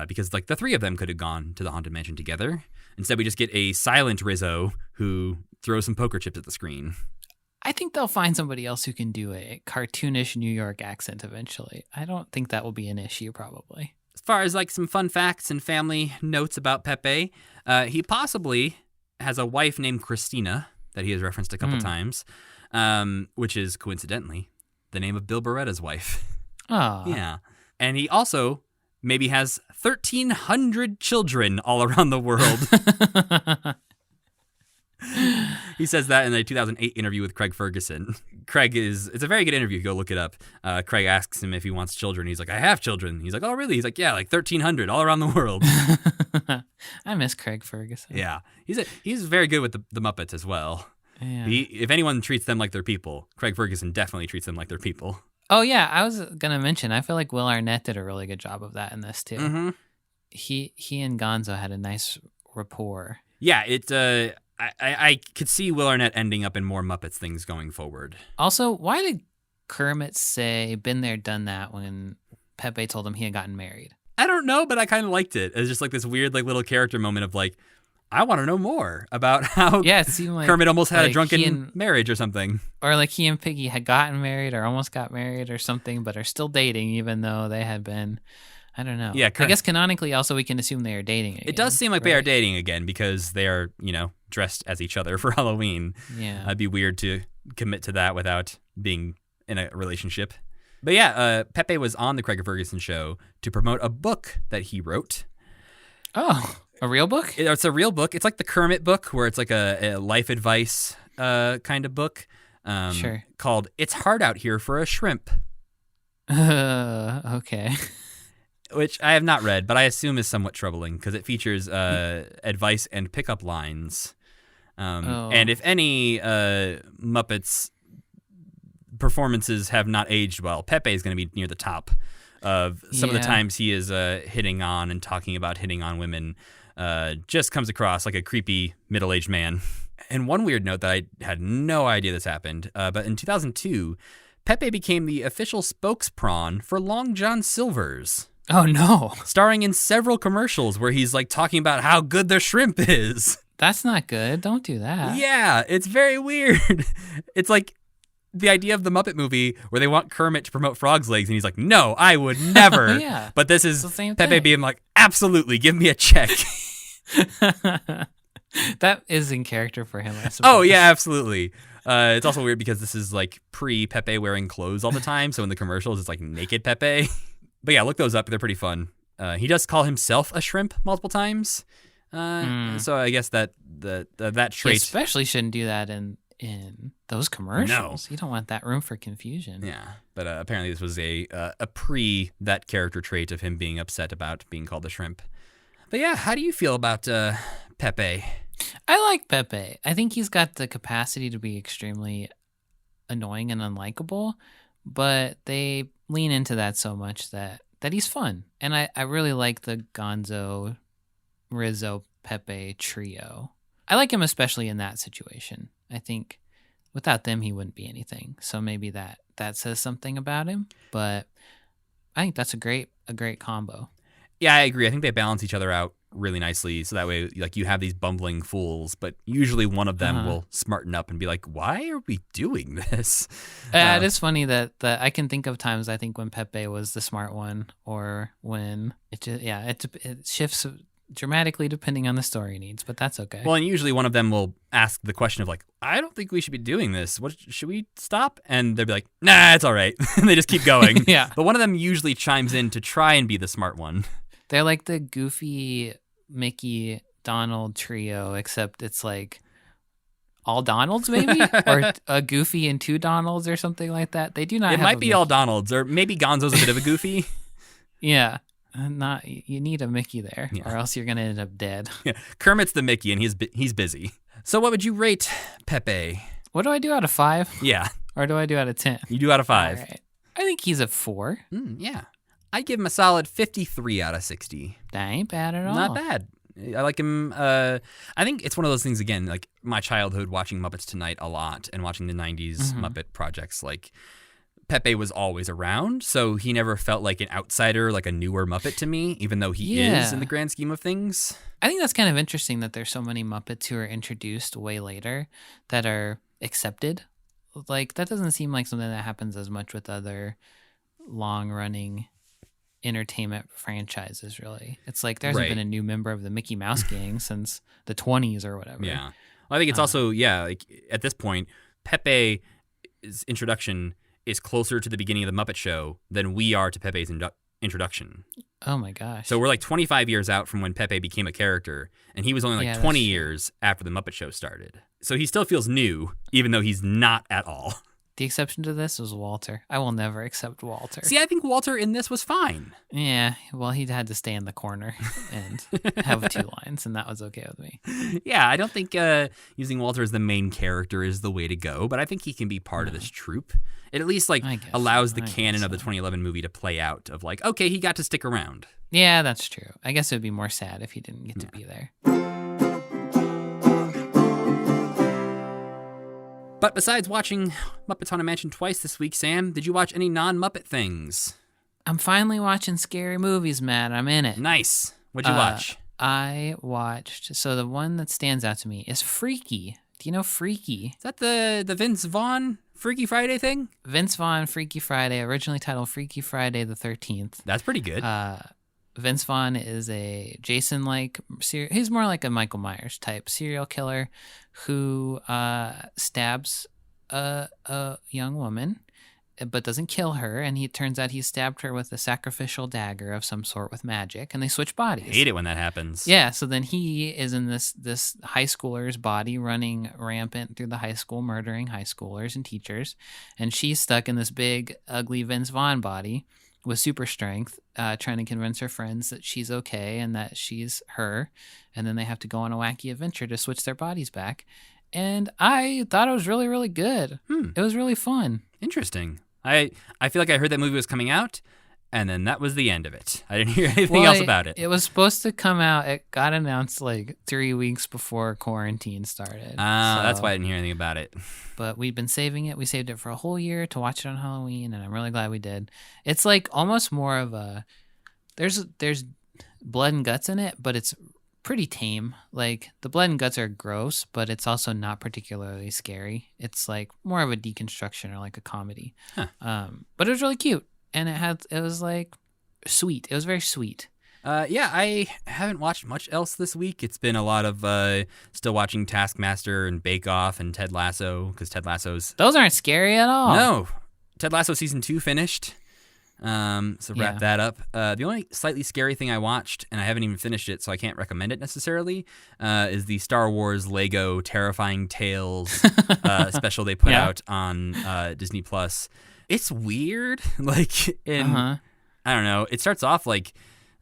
Speaker 2: because, like, the three of them could have gone to the Haunted Mansion together. Instead, we just get a silent Rizzo who throws some poker chips at the screen.
Speaker 3: I think they'll find somebody else who can do a cartoonish New York accent eventually. I don't think that will be an issue, probably.
Speaker 2: As far as like some fun facts and family notes about Pepe, he possibly has a wife named Christina that he has referenced a couple times, which is coincidentally the name of Bill Barretta's wife.
Speaker 3: Oh.
Speaker 2: Yeah. And he also maybe has 1,300 children all around the world. He says that in a 2008 interview with Craig Ferguson. It's a very good interview. Go look it up. Craig asks him if he wants children. He's like, I have children. He's like, oh, really? He's like, yeah, like 1,300 all around the world.
Speaker 3: I miss Craig Ferguson.
Speaker 2: Yeah. He's very good with the Muppets as well.
Speaker 3: Yeah.
Speaker 2: If anyone treats them like they're people, Craig Ferguson definitely treats them like they're people.
Speaker 3: Oh, yeah. I was going to mention, I feel like Will Arnett did a really good job of that in this, too.
Speaker 2: Mm-hmm.
Speaker 3: He and Gonzo had a nice rapport.
Speaker 2: Yeah, I could see Will Arnett ending up in more Muppets things going forward.
Speaker 3: Also, why did Kermit say been there, done that when Pepe told him he had gotten married?
Speaker 2: I don't know, but I kind of liked it. It's just like this weird like little character moment of like, I want to know more about how
Speaker 3: it seemed like
Speaker 2: Kermit almost had a drunken marriage or something.
Speaker 3: Or like he and Piggy had gotten married or almost got married or something, but are still dating even though they had been... I don't know. Yeah, I guess canonically also we can assume they are dating again.
Speaker 2: It does seem like they are dating again because they are, dressed as each other for Halloween.
Speaker 3: Yeah.
Speaker 2: It'd be weird to commit to that without being in a relationship. But yeah, Pepe was on the Craig Ferguson show to promote a book that he wrote.
Speaker 3: Oh, a real book?
Speaker 2: It's a real book. It's like the Kermit book where it's like a life advice kind of book.
Speaker 3: Sure.
Speaker 2: Called It's Hard Out Here for a Shrimp.
Speaker 3: Okay.
Speaker 2: Which I have not read, but I assume is somewhat troubling because it features advice and pickup lines. And if any Muppets performances have not aged well, Pepe is going to be near the top of some of the times he is hitting on and talking about hitting on women. Just comes across like a creepy middle-aged man. And one weird note that I had no idea this happened, but in 2002, Pepe became the official spokesprawn for Long John Silver's.
Speaker 3: Oh, no.
Speaker 2: Starring in several commercials where he's like talking about how good their shrimp is.
Speaker 3: That's not good. Don't do that.
Speaker 2: Yeah, it's very weird. It's like the idea of the Muppet movie where they want Kermit to promote Frog's Legs and he's like, no, I would never.
Speaker 3: Yeah.
Speaker 2: But this is
Speaker 3: Pepe
Speaker 2: thing. Being like, absolutely, give me a check.
Speaker 3: That is in character for him, I suppose.
Speaker 2: Oh, yeah, absolutely. It's also weird because this is like pre-Pepe wearing clothes all the time. So in the commercials, it's like naked Pepe. But yeah, look those up. They're pretty fun. He does call himself a shrimp multiple times. So I guess that trait...
Speaker 3: He especially shouldn't do that in those commercials.
Speaker 2: No.
Speaker 3: You don't want that room for confusion.
Speaker 2: Yeah, but apparently this was a that character trait of him being upset about being called a shrimp. But yeah, how do you feel about Pepe?
Speaker 3: I like Pepe. I think he's got the capacity to be extremely annoying and unlikable, but they lean into that so much that he's fun. And I really like the Gonzo, Rizzo, Pepe trio. I like him especially in that situation. I think without them, he wouldn't be anything. So maybe that says something about him. But I think that's a great combo.
Speaker 2: Yeah, I agree. I think they balance each other out really nicely. So that way, like, you have these bumbling fools, but usually one of them will smarten up and be like, why are we doing this?
Speaker 3: It is funny that I can think of times, I think, when Pepe was the smart one, or when it shifts dramatically depending on the story needs, but that's okay.
Speaker 2: Well, and usually one of them will ask the question of like, I don't think we should be doing this. What should we stop? And they'll be like, nah, it's all right. And they just keep going.
Speaker 3: Yeah.
Speaker 2: But one of them usually chimes in to try and be the smart one.
Speaker 3: They're like the Goofy, Mickey, Donald trio, except it's like all Donalds, maybe? Or a Goofy and two Donalds or something like that. They do not
Speaker 2: It
Speaker 3: have
Speaker 2: might be all Donalds, or maybe Gonzo's a bit of a Goofy.
Speaker 3: Yeah. You need a Mickey there, or else you're gonna end up dead.
Speaker 2: Yeah. Kermit's the Mickey, and he's busy. So what would you rate Pepe?
Speaker 3: What do I do out of 5?
Speaker 2: Yeah.
Speaker 3: Or do I do out of 10?
Speaker 2: You do out of 5.
Speaker 3: All right. I think he's a 4.
Speaker 2: Yeah. I'd give him a solid 53 out of 60.
Speaker 3: That ain't bad at all.
Speaker 2: Not bad. I like him. I think it's one of those things, again, like my childhood watching Muppets Tonight a lot and watching the 90s Muppet projects, like Pepe was always around, so he never felt like an outsider, like a newer Muppet to me, even though he is in the grand scheme of things.
Speaker 3: I think that's kind of interesting that there's so many Muppets who are introduced way later that are accepted. Like, that doesn't seem like something that happens as much with other long-running entertainment franchises, really. It's like there hasn't been a new member of the Mickey Mouse gang since the 20s or whatever.
Speaker 2: Yeah. Well, I think it's also, like at this point, Pepe's introduction is closer to the beginning of the Muppet Show than we are to Pepe's introduction.
Speaker 3: Oh my gosh.
Speaker 2: So we're like 25 years out from when Pepe became a character, and he was only like 20 years after the Muppet Show started. So he still feels new, even though he's not at all.
Speaker 3: The exception to this was Walter. I will never accept Walter.
Speaker 2: See, I think Walter in this was fine.
Speaker 3: Yeah, well, he had to stay in the corner and have 2 lines, and that was okay with me.
Speaker 2: Yeah, I don't think using Walter as the main character is the way to go, but I think he can be part of this troupe. It at least like allows the canon of the 2011 movie to play out of like, okay, he got to stick around.
Speaker 3: Yeah, that's true. I guess it would be more sad if he didn't get to be there.
Speaker 2: But besides watching Muppets Haunted Mansion twice this week, Sam, did you watch any non-Muppet things?
Speaker 3: I'm finally watching scary movies, Matt. I'm in it.
Speaker 2: Nice. What'd you watch?
Speaker 3: I watched, so the one that stands out to me is Freaky. Do you know Freaky?
Speaker 2: Is that the Vince Vaughn Freaky Friday thing?
Speaker 3: Vince Vaughn Freaky Friday, originally titled Freaky Friday the 13th.
Speaker 2: That's pretty good.
Speaker 3: Vince Vaughn is a Jason-like, he's more like a Michael Myers type serial killer who stabs a young woman, but doesn't kill her. And it turns out he stabbed her with a sacrificial dagger of some sort with magic, and they switch bodies.
Speaker 2: I hate it when that happens.
Speaker 3: Yeah, so then he is in this high schooler's body, running rampant through the high school, murdering high schoolers and teachers. And she's stuck in this big, ugly Vince Vaughn body with super strength, trying to convince her friends that she's okay and that she's her. And then they have to go on a wacky adventure to switch their bodies back. And I thought it was really, really good. It was really fun.
Speaker 2: Interesting. I feel like I heard that movie was coming out, and then that was the end of it. I didn't hear anything else about it.
Speaker 3: It was supposed to come out. It got announced like 3 weeks before quarantine started.
Speaker 2: That's why I didn't hear anything about it.
Speaker 3: But we've been saving it. We saved it for a whole year to watch it on Halloween, and I'm really glad we did. It's like almost more of a there's blood and guts in it, but it's pretty tame. Like, the blood and guts are gross, but it's also not particularly scary. It's like more of a deconstruction or like a comedy. But it was really cute, and it was like sweet. It was very sweet.
Speaker 2: I haven't watched much else this week. It's been a lot of still watching Taskmaster and Bake Off and Ted Lasso, because Ted Lasso's...
Speaker 3: Those aren't scary at all.
Speaker 2: No. Ted Lasso season 2 finished. So wrap that up. The only slightly scary thing I watched, and I haven't even finished it, so I can't recommend it necessarily, is the Star Wars Lego Terrifying Tales special they put out on Disney Plus. It's weird. Like, I don't know. It starts off like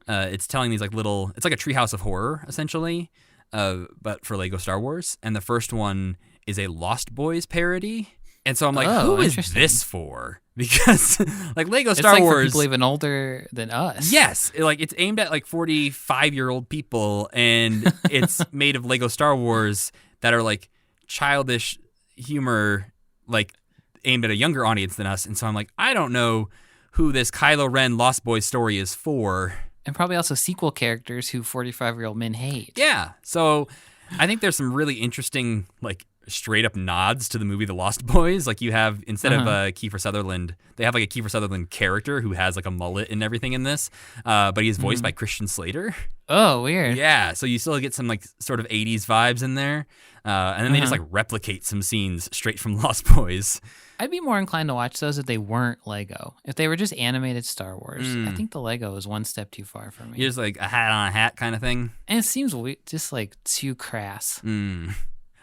Speaker 2: it's telling these like little. It's like a treehouse of horror essentially, but for Lego Star Wars. And the first one is a Lost Boys parody. And so I'm like, who is this for? Because like Lego Star Wars,
Speaker 3: for people even older than us.
Speaker 2: Yes, it's aimed at like 45-year-old people, and it's made of Lego Star Wars that are like childish humor, like aimed at a younger audience than us. And so I'm like, I don't know who this Kylo Ren Lost Boys story is for.
Speaker 3: And probably also sequel characters who 45-year-old men hate.
Speaker 2: Yeah. So I think there's some really interesting, like, straight up nods to the movie The Lost Boys. Like, you have, instead of Kiefer Sutherland, they have like a Kiefer Sutherland character who has like a mullet and everything in this, but he is voiced by Christian Slater.
Speaker 3: Oh, weird.
Speaker 2: Yeah, so you still get some like sort of 80s vibes in there, and then they just like replicate some scenes straight from Lost Boys.
Speaker 3: I'd be more inclined to watch those if they weren't Lego. If they were just animated Star Wars, I think the Lego is one step too far for me.
Speaker 2: You're just like a hat on a hat kind of thing.
Speaker 3: And it seems just like too crass.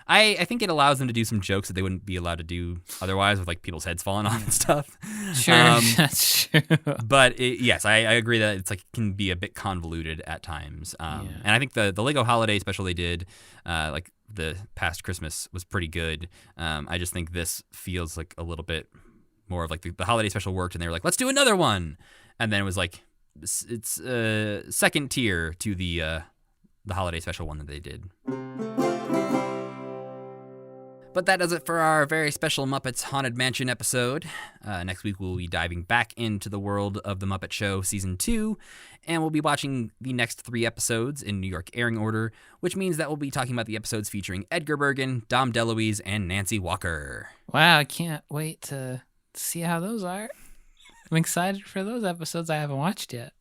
Speaker 2: I think it allows them to do some jokes that they wouldn't be allowed to do otherwise, with like people's heads falling off and stuff.
Speaker 3: Sure, that's true.
Speaker 2: But yes, I agree that it's like can be a bit convoluted at times. And I think the Lego holiday special they did, like the past Christmas, was pretty good. I just think this feels like a little bit more of like the holiday special worked, and they were like, let's do another one, and then it was like it's second tier to the holiday special one that they did. But that does it for our very special Muppets Haunted Mansion episode. Next week, we'll be diving back into the world of The Muppet Show Season 2, and we'll be watching the next 3 episodes in New York airing order, which means that we'll be talking about the episodes featuring Edgar Bergen, Dom DeLuise, and Nancy Walker.
Speaker 3: Wow, I can't wait to see how those are. I'm excited for those episodes I haven't watched yet.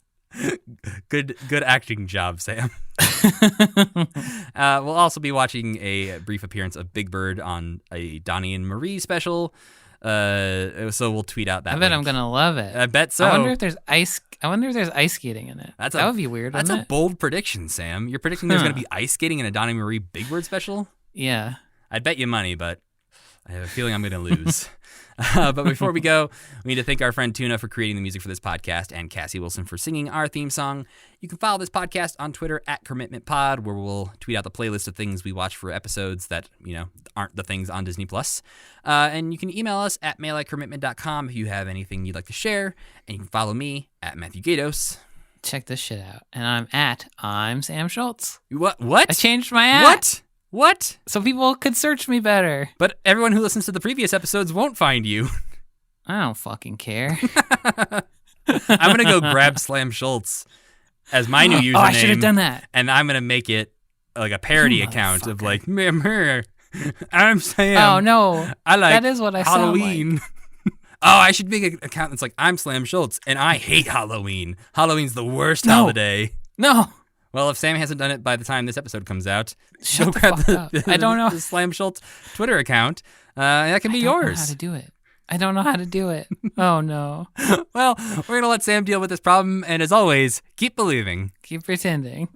Speaker 2: Good acting job, Sam. We'll also be watching a brief appearance of Big Bird on a Donnie and Marie special. So we'll tweet out that.
Speaker 3: I bet
Speaker 2: link.
Speaker 3: I'm gonna love it.
Speaker 2: I bet so.
Speaker 3: I wonder if there's ice skating in it. That would be weird.
Speaker 2: That's a bold prediction, Sam. You're predicting there's gonna be ice skating in a Donnie and Marie Big Bird special?
Speaker 3: Yeah.
Speaker 2: I'd bet you money, but I have a feeling I'm gonna lose. But before we go, we need to thank our friend Tuna for creating the music for this podcast and Cassie Wilson for singing our theme song. You can follow this podcast on Twitter at CommitmentPod, where we'll tweet out the playlist of things we watch for episodes that, aren't the things on Disney+. And you can email us at mail@commitment.com if you have anything you'd like to share. And you can follow me at Matthew Gatos.
Speaker 3: Check this shit out. And I'm Sam Schultz.
Speaker 2: What?
Speaker 3: I changed my at.
Speaker 2: What?
Speaker 3: So people could search me better.
Speaker 2: But everyone who listens to the previous episodes won't find you.
Speaker 3: I don't fucking care.
Speaker 2: I'm going to go grab Slam Schultz as my new username.
Speaker 3: Oh, I should have done that.
Speaker 2: And I'm going to make it like a parody account of like, I'm Sam.
Speaker 3: Oh, no.
Speaker 2: I like
Speaker 3: that is what I
Speaker 2: Halloween.
Speaker 3: Sound like.
Speaker 2: Oh, I should make an account that's like, I'm Slam Schultz, and I hate Halloween. Halloween's the worst holiday.
Speaker 3: No.
Speaker 2: Well, if Sam hasn't done it by the time this episode comes out,
Speaker 3: Shut the fuck up. I don't know.
Speaker 2: The Slam Schultz Twitter account. That can be yours.
Speaker 3: I don't know how to do it. Oh, no.
Speaker 2: Well, we're going to let Sam deal with this problem, and as always, keep believing.
Speaker 3: Keep pretending.